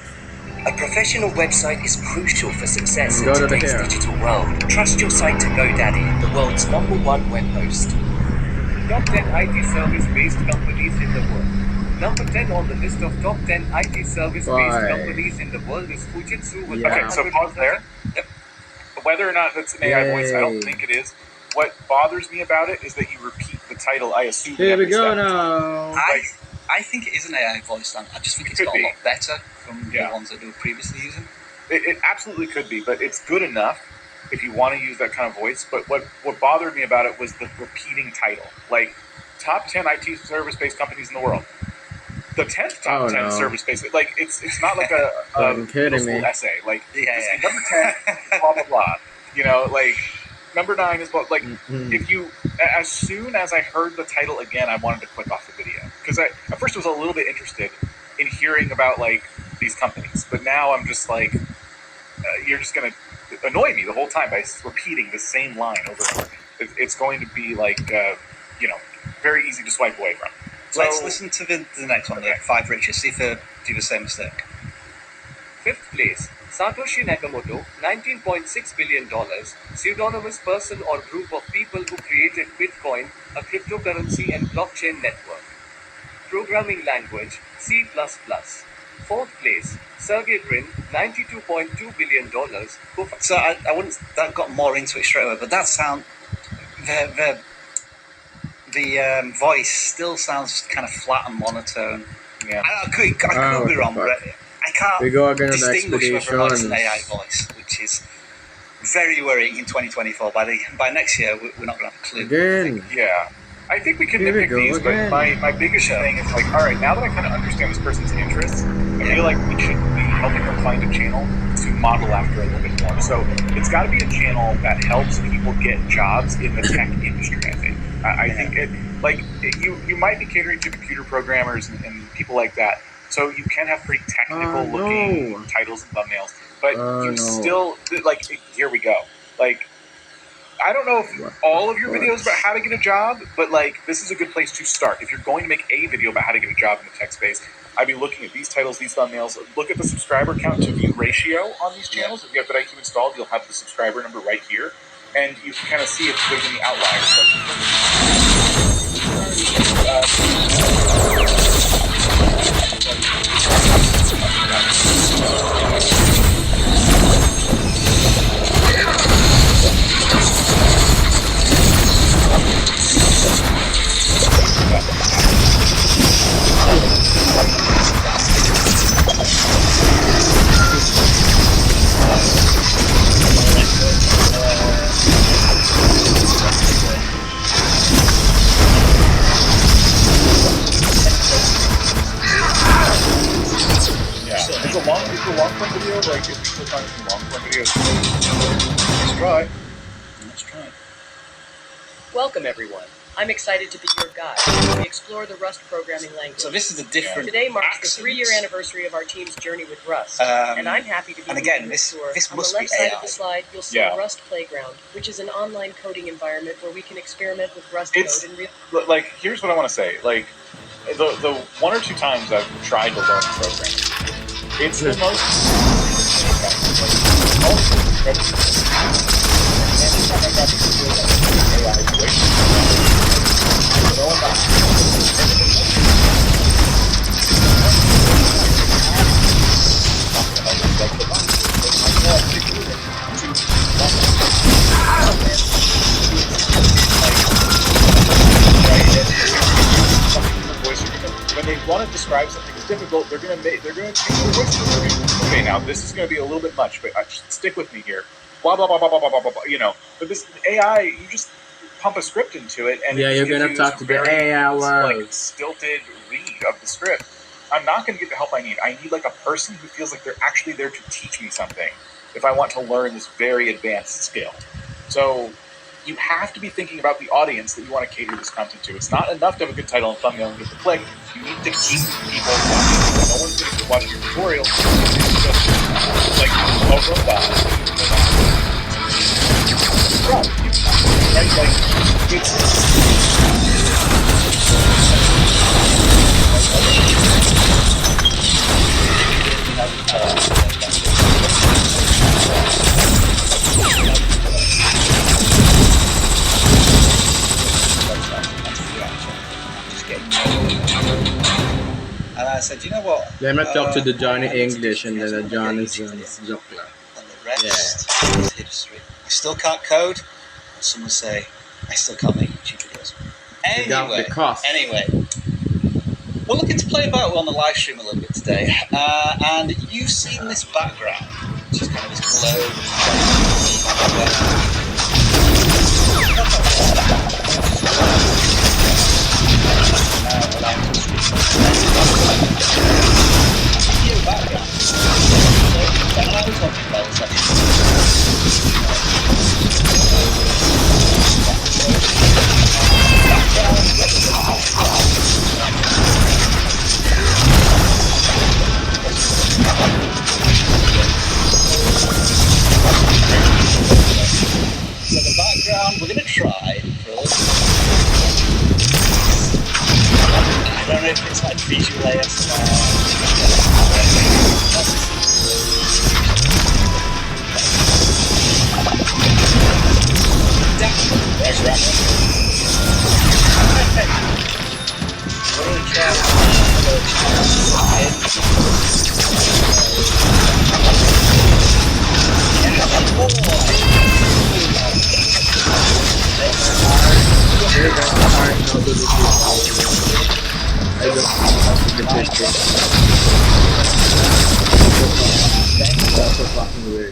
Speaker 10: A professional website is crucial for success in
Speaker 1: Go to the
Speaker 10: today's
Speaker 1: here.
Speaker 10: digital world. Trust your site to GoDaddy, the world's #1 web host.
Speaker 12: Top 10 IT service-based companies in the world. Number 10 on the list of top 10 IT service-based
Speaker 1: Why?
Speaker 12: companies in the world is Fujitsu with
Speaker 1: Yeah.
Speaker 7: Okay, so pause there. Whether or not that's an AI voice, I don't
Speaker 1: Yay.
Speaker 7: think it is. What bothers me about it is that you repeat the title, I assume.
Speaker 1: Here we
Speaker 7: every
Speaker 1: go
Speaker 7: step.
Speaker 1: now.
Speaker 6: I think it is an AI voice, Dan. I just think it's
Speaker 7: Could
Speaker 6: got
Speaker 7: be.
Speaker 6: a lot better from
Speaker 7: Yeah.
Speaker 6: the ones that we were previously using.
Speaker 7: It absolutely could be, but it's good enough if you want to use that kind of voice. But what bothered me about it was the repeating title. Like, top 10 IT service-based companies in the world. The 10th top
Speaker 1: Oh,
Speaker 7: 10
Speaker 1: no.
Speaker 7: service-based, like, it's not like a
Speaker 1: Fucking kidding
Speaker 7: middle school
Speaker 1: me.
Speaker 7: essay. Like,
Speaker 6: Yeah,
Speaker 7: just
Speaker 6: yeah.
Speaker 7: number 10, blah, blah, blah. Like, number 9 is what, like,
Speaker 1: Mhm.
Speaker 7: if you, as soon as I heard the title again, I wanted to click off the video. Because at first I was a little bit interested in hearing about, like, these companies. But now I'm just like, you're just going to annoy me the whole time by repeating the same line over and over. It's going to be, like, very easy to swipe away from. So,
Speaker 6: Let's listen to the next one, the 5 richest, see if they do the same mistake.
Speaker 12: 5th place, Satoshi Nakamoto, $19.6 billion, pseudonymous person or group of people who created Bitcoin, a cryptocurrency and blockchain network. Programming language, C++. 4th place, Sergey Brin, $92.2 billion.
Speaker 6: So I wouldn't. That got more into it straight away, but that sound, the voice still sounds kind of flat and monotone.
Speaker 7: yeah.
Speaker 6: I could
Speaker 1: Oh,
Speaker 6: be wrong,
Speaker 1: fuck.
Speaker 6: but I can't
Speaker 1: We go again to the
Speaker 6: distinguish whether or not it's an AI
Speaker 1: expeditions.
Speaker 6: voice, which is very worrying in 2024. By next year, we're not going to have a clue.
Speaker 1: Again.
Speaker 7: Yeah. I think we can
Speaker 1: Here we
Speaker 7: nitpick
Speaker 1: go
Speaker 7: these,
Speaker 1: again.
Speaker 7: but my biggest thing is like, all right, now that I kind of understand this person's interests, I feel like we should be helping her find a channel to model after a little bit more. So it's got to be a channel that helps people get jobs in the tech industry, I think. I think you might be catering to computer programmers and people like that, so you can have pretty technical looking
Speaker 1: no.
Speaker 7: titles and thumbnails, but you
Speaker 1: No.
Speaker 7: still, like, here we go. Like, I don't know if all of your videos about how to get a job, but like, this is a good place to start. If you're going to make a video about how to get a job in the tech space, I'd be looking at these titles, these thumbnails. Look at the subscriber count to view ratio on these channels. If you have vidIQ installed, you'll have the subscriber number right here, and you can kind of see if there's any outliers. video, like if people find some long form videos, let's try.
Speaker 6: Let's try.
Speaker 13: Welcome, everyone. I'm excited to be your guide. We explore the Rust programming language.
Speaker 6: So this is a different.
Speaker 13: Today marks
Speaker 6: accent.
Speaker 13: the 3-year anniversary of our team's journey with Rust, and I'm happy to be
Speaker 6: and again,
Speaker 13: leading
Speaker 6: this
Speaker 13: tour.
Speaker 6: this
Speaker 13: On
Speaker 6: must
Speaker 13: the
Speaker 6: be
Speaker 13: left side
Speaker 6: AI.
Speaker 13: of the slide, you'll see Rust Playground, which is an online coding environment where we can experiment with Rust code in real.
Speaker 7: Like, here's what I want to say. Like, the 1 or 2 times I've tried to learn programming, it's the most. Anytime I got to feel like AI voice, when they want to describe something as difficult, they're gonna change their voice. Okay, now this is gonna be a little bit much, but stick with me here. Blah blah blah blah blah blah blah blah. You know, but this AI, you just pump a script into it, and it
Speaker 1: you're
Speaker 7: gives
Speaker 1: gonna
Speaker 7: you
Speaker 1: talk
Speaker 7: this
Speaker 1: to the
Speaker 7: very,
Speaker 1: AI
Speaker 7: like,
Speaker 1: words.
Speaker 7: stilted read of the script. I'm not gonna get the help I need. I need like a person who feels like they're actually there to teach me something if I want to learn this very advanced skill. So you have to be thinking about the audience that you want to cater this content to. It's not enough to have a good title and thumbnail and get the click. You need to keep people watching. No one's going to watch your tutorial. It's just like a robot. Right? Like,
Speaker 6: And I said, you know what?
Speaker 1: Let me talk to the Johnny English and then the Johnny Zokla.
Speaker 6: And the rest is history. I still can't code. Someone say, I still can't make YouTube videos. Anyway, we're looking to play about on the live stream a little bit today. And you've seen this background, which is kind of this So the background, we're going to try for a little I don't know if it's like visual ASMR.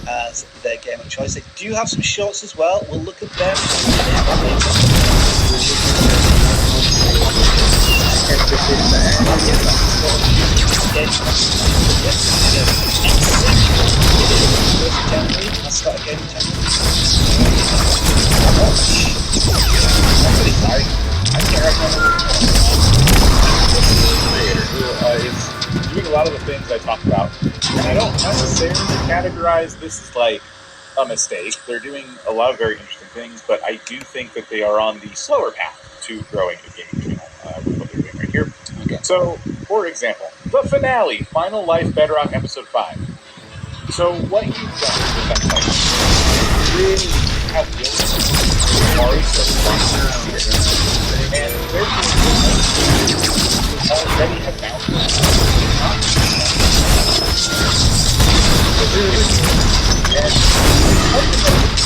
Speaker 6: As their game of choice. They do have some shorts as well. We'll look at them. Let's start a game of
Speaker 7: it's doing a lot of the things I talk about, and I don't necessarily categorize this as like a mistake. They're doing a lot of very interesting things, but I do think that they are on the slower path to growing a gaming channel with what they're doing right here.
Speaker 6: Okay.
Speaker 7: So, for example, the finale, Final Life Bedrock Episode 5. So what you've done with that title, really have built Mari and therefore already have found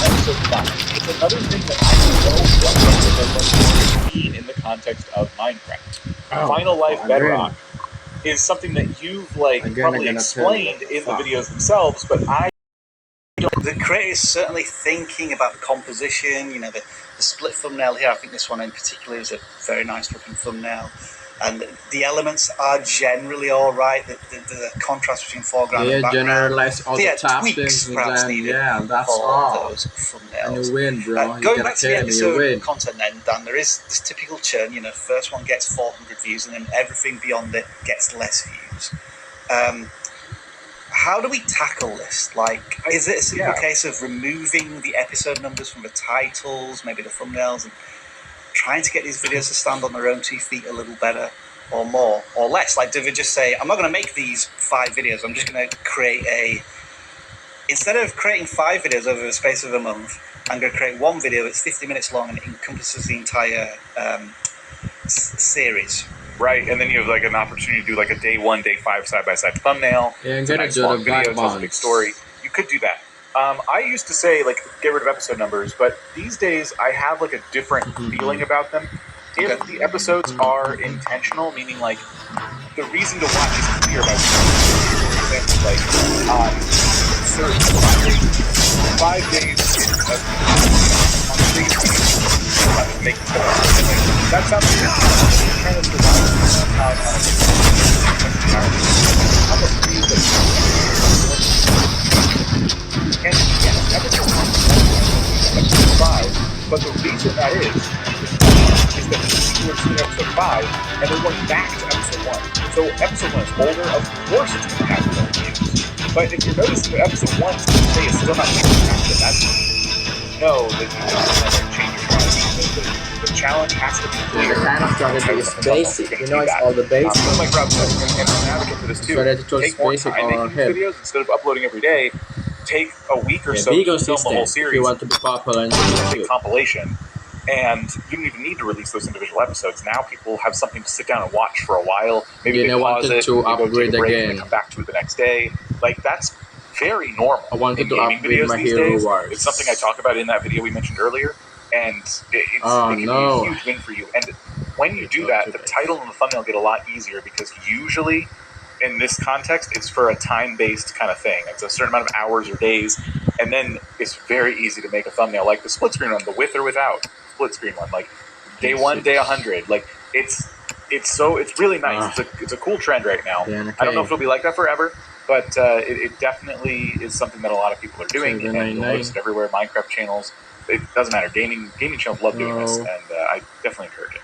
Speaker 7: episode 5. It's another thing that I know what mean in the context of Minecraft. Final Life Bedrock is something that you've probably explained in the videos themselves, but I don't.
Speaker 6: The creator is certainly thinking about the composition, you know, the split thumbnail here. I think this one in particular is a very nice looking thumbnail. and the elements are generally all right. The contrast between foreground and background.
Speaker 1: generalize all the top
Speaker 6: tweaks
Speaker 1: things and
Speaker 6: perhaps
Speaker 1: then,
Speaker 6: needed
Speaker 1: yeah, that's
Speaker 6: for
Speaker 1: all.
Speaker 6: those thumbnails.
Speaker 1: And you win, bro. You
Speaker 6: Going
Speaker 1: get
Speaker 6: back
Speaker 1: a
Speaker 6: to the
Speaker 1: Academy, you
Speaker 6: episode
Speaker 1: win.
Speaker 6: content then, Dan, there is this typical churn, you know, first one gets 400 views and then everything beyond it gets less views. How do we tackle this? Like, is it a simple case of removing the episode numbers from the titles, maybe the thumbnails, and trying to get these videos to stand on their own 2 feet a little better, or more, or less? Like, do they just say, I'm not going to make these 5 videos, I'm just going to create instead of creating 5 videos over the space of a month, I'm going to create one video that's 50 minutes long and it encompasses the entire series.
Speaker 7: Right, and then you have like an opportunity to do like a day 1, day 5 side-by-side thumbnail.
Speaker 1: Yeah,
Speaker 7: it's a nice long video, tells a big story. You could do that. I used to say like get rid of episode numbers, but these days I have like a different feeling about them. If the episodes are intentional, meaning like the reason to watch is clear about like certain 5 days on 3 days. Make that sounds good. Trying to survive episode 5, but the reason that is that people are seeing episode 5 and they're going back to episode 1. So episode 1 is older, of course it's going to have more views. But if you're noticing that episode 1 today is still not showing after that, know that you have to change your strategy. The challenge has to be clear.
Speaker 1: The kind of strategy is basic. You know, it's all the basics.
Speaker 7: Like Rob said, and I'm an advocate for this too. Take more time making videos instead of uploading every day. Take a week or so to film the whole series.
Speaker 1: If you want to be popular in
Speaker 7: a compilation. And you don't even need to release those individual episodes. Now people have something to sit down and watch for a while. Maybe they pause it,
Speaker 1: to
Speaker 7: they go
Speaker 1: upgrade
Speaker 7: take a break,
Speaker 1: again.
Speaker 7: and they come back to it the next day. Like, that's very normal.
Speaker 1: I wanted
Speaker 7: in
Speaker 1: to
Speaker 7: gaming
Speaker 1: upgrade
Speaker 7: videos
Speaker 1: my
Speaker 7: these
Speaker 1: Hero
Speaker 7: days.
Speaker 1: Wars.
Speaker 7: It's something I talk about in that video we mentioned earlier. And it can be a huge win for you. And when you do that, the title and the thumbnail get a lot easier because usually in this context, it's for a time-based kind of thing. It's a certain amount of hours or days, and then it's very easy to make a thumbnail, like the split screen one, the with or without split screen one, like day 1, day 100. Like it's really nice. It's a cool trend right now. I don't know if it'll be like that forever, but it definitely is something that a lot of people are doing, and you'll notice it everywhere. Minecraft channels. It doesn't matter. Gaming channels love doing this, and I definitely encourage it.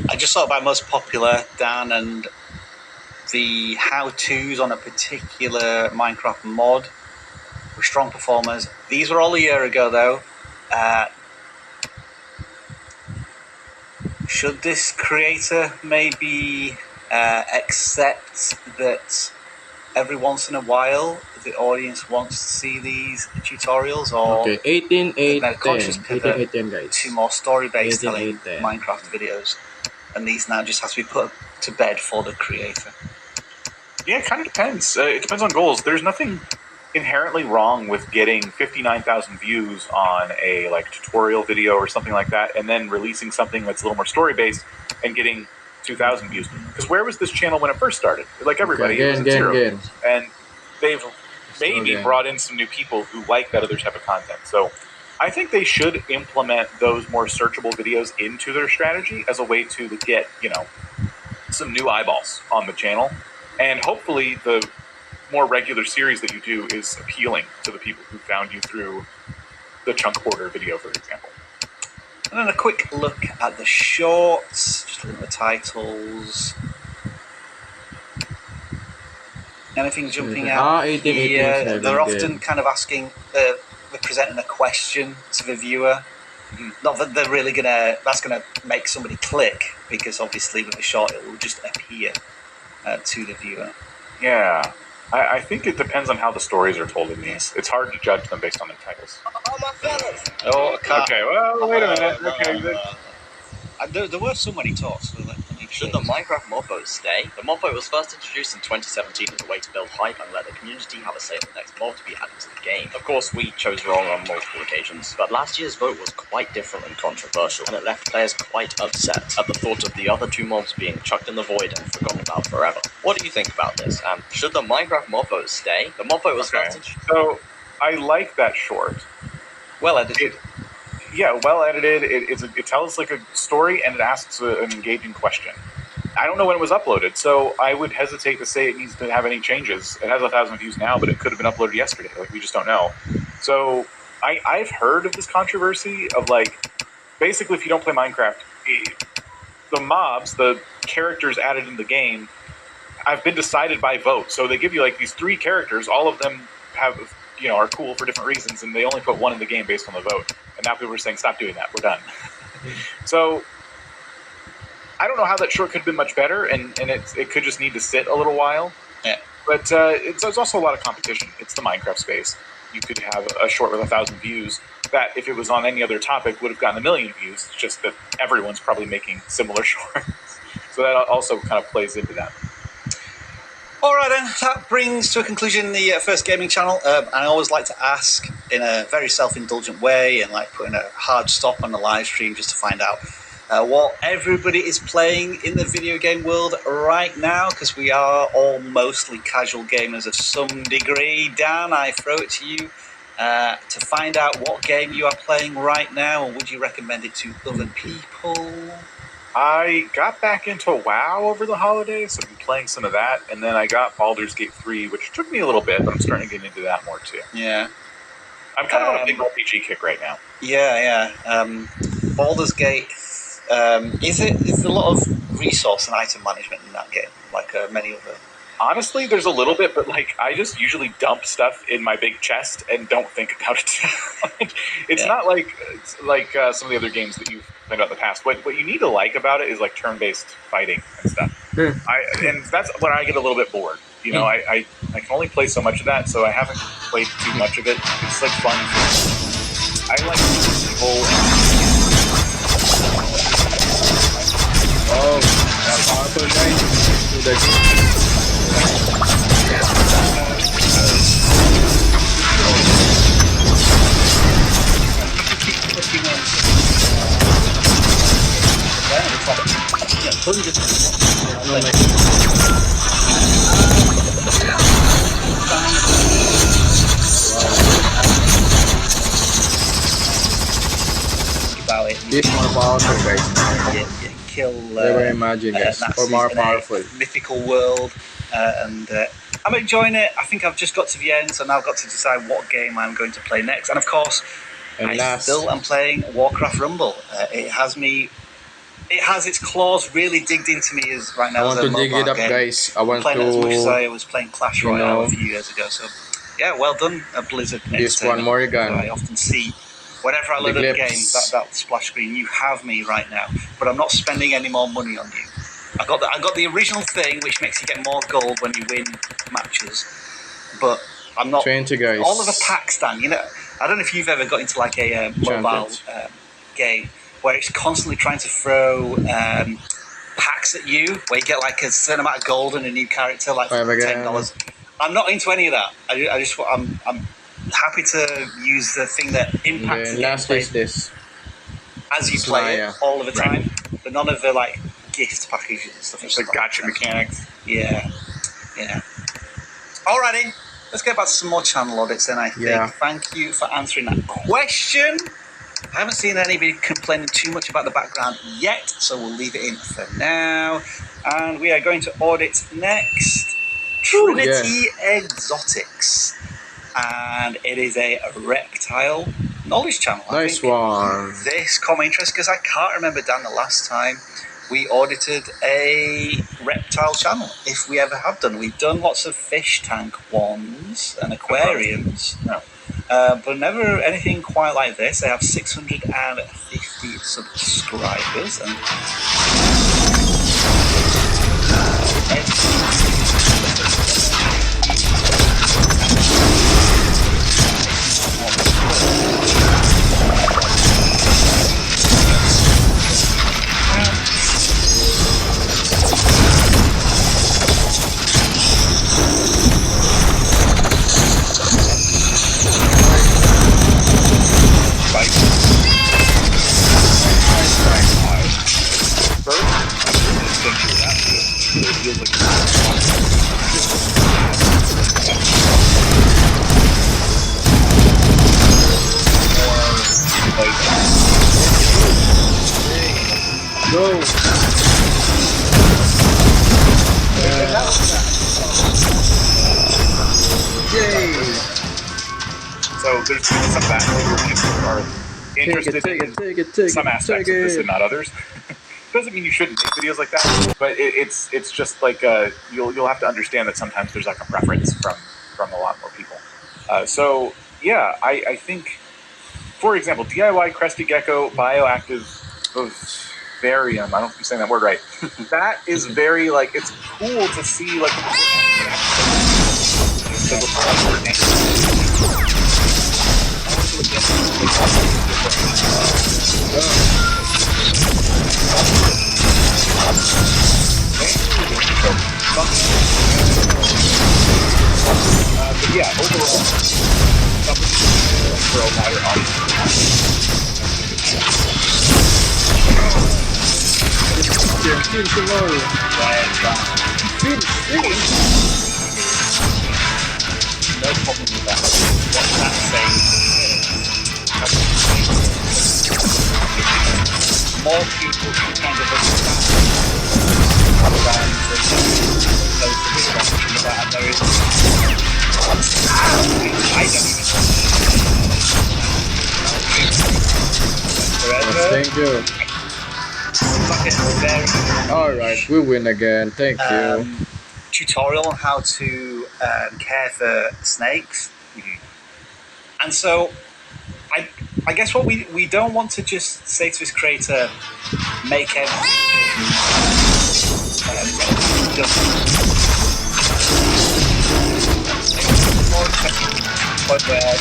Speaker 6: I just thought about most popular, Dan, and the how-tos on a particular Minecraft mod were strong performers. These were all a year ago, though. Should this creator maybe accept that every once in a while the audience wants to see these tutorials, or
Speaker 1: 18, 8,
Speaker 6: conscious
Speaker 1: 10.
Speaker 6: pivot
Speaker 1: 18, 8, 10, guys.
Speaker 6: to more story-based
Speaker 1: 18,
Speaker 6: telling
Speaker 1: 8, 10.
Speaker 6: Minecraft videos, and these now just has to be put to bed for the creator?
Speaker 7: Yeah, it kind of depends. It depends on goals. There's nothing inherently wrong with getting 59,000 views on a like tutorial video or something like that, and then releasing something that's a little more story-based and getting 2,000 views. Because where was this channel when it first started? Like everybody, it was at zero. And they've maybe brought in some new people who like that other type of content. So I think they should implement those more searchable videos into their strategy as a way to get, some new eyeballs on the channel. And hopefully the more regular series that you do is appealing to the people who found you through the chunk hoarder video, for example.
Speaker 6: And then a quick look at the shorts, just looking at the titles. Anything jumping out here? They're often kind of asking, they're presenting a question to the viewer. Not that they're really that's gonna make somebody click, because obviously with a short it will just appear to the viewer.
Speaker 7: Yeah, I think it depends on how the stories are told in these. It's hard to judge them based on their titles.
Speaker 6: Oh, my fellas! Oh,
Speaker 7: okay, well, wait a minute. Okay,
Speaker 6: there were so many talks. So
Speaker 14: should the Minecraft mod vote stay? The mod vote was first introduced in 2017 as a way to build hype and let the community have a say in the next mod to be added to the game. Of course, we chose wrong on multiple occasions, but last year's vote was quite different and controversial, and it left players quite upset at the thought of the other two mobs being chucked in the void and forgotten about forever. What do you think about this? And should the Minecraft mod vote stay? The mod vote was first introduced.
Speaker 7: So I like that short.
Speaker 6: Well edited.
Speaker 7: well edited. It tells like a story and it asks an engaging question. I don't know when it was uploaded, so I would hesitate to say it needs to have any changes. It has 1,000 views now, but it could have been uploaded yesterday. Like, we just don't know. So I've heard of this controversy of, like, basically if you don't play Minecraft, the mobs, the characters added in the game, have been decided by vote. So they give you like these 3 characters, all of them have, are cool for different reasons, and they only put one in the game based on the vote. And now people are saying, stop doing that, we're done. So I don't know how that short could have been much better, and it could just need to sit a little while.
Speaker 6: Yeah.
Speaker 7: But there's also a lot of competition. It's the Minecraft space. You could have a short with 1,000 views that, if it was on any other topic, would have gotten 1 million views. It's just that everyone's probably making similar shorts. So that also kind of plays into that.
Speaker 6: All right, then. That brings to a conclusion the first gaming channel. I always like to ask in a very self-indulgent way and like putting a hard stop on the live stream just to find out what everybody is playing in the video game world right now, because we are all mostly casual gamers of some degree. Dan, I throw it to you to find out what game you are playing right now, and would you recommend it to other people?
Speaker 7: I got back into WoW over the holidays, so I've been playing some of that, and then I got Baldur's Gate 3, which took me a little bit, but I'm starting to get into that more too.
Speaker 6: Yeah.
Speaker 7: I'm kind of on a big RPG kick right now.
Speaker 6: Yeah. Baldur's Gate, is a lot of resource and item management in that game, like many other.
Speaker 7: Honestly, there's a little bit, but like I just usually dump stuff in my big chest and don't think about it. It's not like some of the other games that you've played about in the past. What you need to like about it is like turn-based fighting and stuff. And that's when I get a little bit bored. I can only play so much of that, so I haven't played too much of it. It's like fun. I like people.
Speaker 1: Oh, that powerful guy.
Speaker 6: About it.
Speaker 1: This more powerful, guys.
Speaker 6: Kill.
Speaker 1: Never imagine, guys. Or more powerful.
Speaker 6: Mythical world, and I'm enjoying it. I think I've just got to the end, so now I've got to decide what game I'm going to play next. And of course, I still am playing Warcraft Rumble. It has its claws really digged into me as right now.
Speaker 1: I want to dig it up, guys. I want
Speaker 6: playing
Speaker 1: to.
Speaker 6: As much as I was playing Clash Royale a few years ago. So, yeah, well done, Blizzard.
Speaker 1: This one more gun.
Speaker 6: I often see. Whenever I load up a game, that splash screen, you have me right now. But I'm not spending any more money on you. I got the original thing, which makes you get more gold when you win matches. But I'm not.
Speaker 1: 20 guys.
Speaker 6: All of the packs, Dan. I don't know if you've ever got into like a mobile game where it's constantly trying to throw packs at you, where you get like a certain amount of gold and a new character, like for $10. I'm not into any of that. I'm happy to use the thing that impacts the gameplay as you play it all of the time, but none of the like gift packages and stuff.
Speaker 7: Just like gotcha mechanics.
Speaker 6: Yeah. Alrighty, let's get back to some more channel audits then, I think.
Speaker 1: Yeah.
Speaker 6: Thank you for answering that question. I haven't seen anybody complaining too much about the background yet, so we'll leave it in for now. And we are going to audit next Trinity Exotics. And it is a reptile knowledge channel.
Speaker 1: Nice one.
Speaker 6: This caught my interest because I can't remember, Dan, the last time we audited a reptile channel, if we ever have done. We've done lots of fish tank ones and aquariums, but never anything quite like this. They have 650 subscribers. And
Speaker 2: Go. Yay.
Speaker 7: So there's some that people are interested in some aspects of this and not others. Doesn't mean you shouldn't make videos like that, but it's just like you'll have to understand that sometimes there's like a preference from a lot more people. So yeah, I think, for example, DIY Crested Gecko Bioactive Vivarium. I don't know if I'm saying that word right. That is very like, it's cool to see like. But yeah, overall, for a wider audience. No problem with that. What that's saying is more people can kind of understand that there is. I don't even.
Speaker 1: Thank you. Alright, we win again. Thank you.
Speaker 6: Tutorial on how to care for snakes. And so I guess what we don't want to just say to this creator, make everything more interesting point where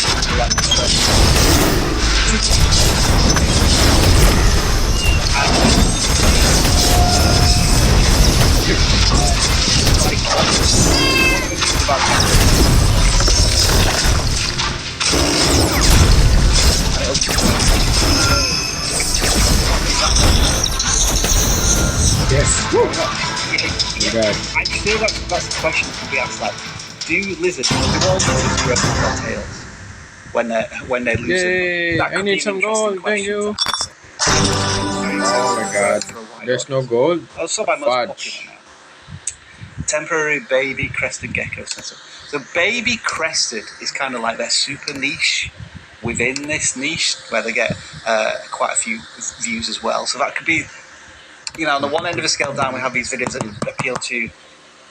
Speaker 1: Yes.
Speaker 6: I feel that's the question that can be asked. Like, do all lizards grow their tails when they lose
Speaker 1: Yay!
Speaker 6: them?
Speaker 1: I need some gold. Thank you. Oh my god. There's no gold.
Speaker 6: Also by most popular now. Temporary baby crested gecko setup. So baby crested is kind of like their super niche within this niche, where they get quite a few views as well. So that could be, on the one end of a scale down, we have these videos that appeal to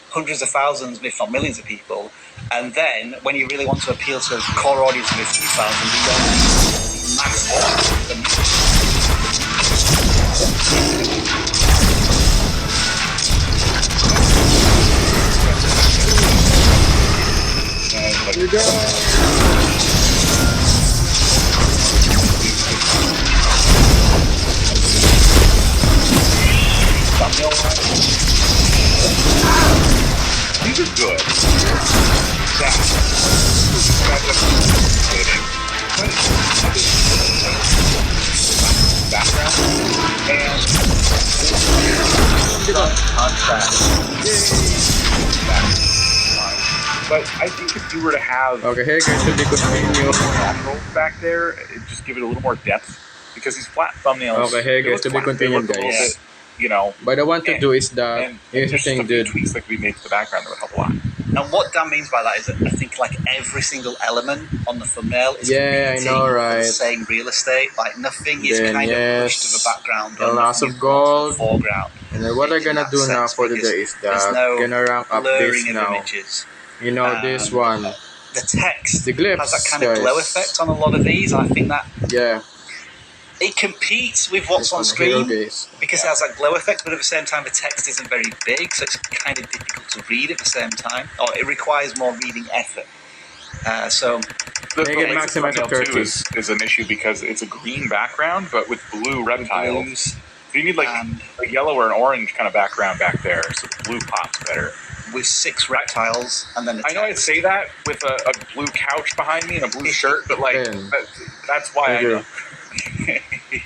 Speaker 6: hundreds of thousands, if not millions of people. And then when you really want to appeal to a core audience of a few thousand, you go massive.
Speaker 1: Here we go.
Speaker 7: These are good. Background and but I think if you were to have
Speaker 1: here guys, should be continue.
Speaker 7: natural back there, it just give it a little more depth, because these flat thumbnails.
Speaker 1: Here guys, to be continued, guys. But I want to do is that here's the thing, dude.
Speaker 7: Tweaks that could be made to the background that would help a lot.
Speaker 6: And what Dan means by that is that I think like every single element on the thumbnail is
Speaker 1: I know, right?
Speaker 6: the same real estate. Like nothing is
Speaker 1: Then,
Speaker 6: kind of pushed to the background or
Speaker 1: lots
Speaker 6: nothing
Speaker 1: of gold.
Speaker 6: is foreground.
Speaker 1: And then what I'm gonna do now for today is that
Speaker 6: no
Speaker 1: gonna rank up this
Speaker 6: blurring of
Speaker 1: now.
Speaker 6: images.
Speaker 1: This one.
Speaker 6: The text
Speaker 1: The glyphs,
Speaker 6: has that kind of glow effect on a lot of these, and I think that it competes with what's on screen because it has that glow effect, but at the same time the text isn't very big, so it's kind of difficult to read at the same time, or it requires more reading effort. So
Speaker 7: the maximum too is an issue because it's a green background, but with blue reptiles. So you need like a yellow or an orange kind of background back there, so the blue pops better.
Speaker 6: With 6 reptiles, and then
Speaker 7: I know I'd say that with a blue couch behind me and a blue shirt, but like that's why I know.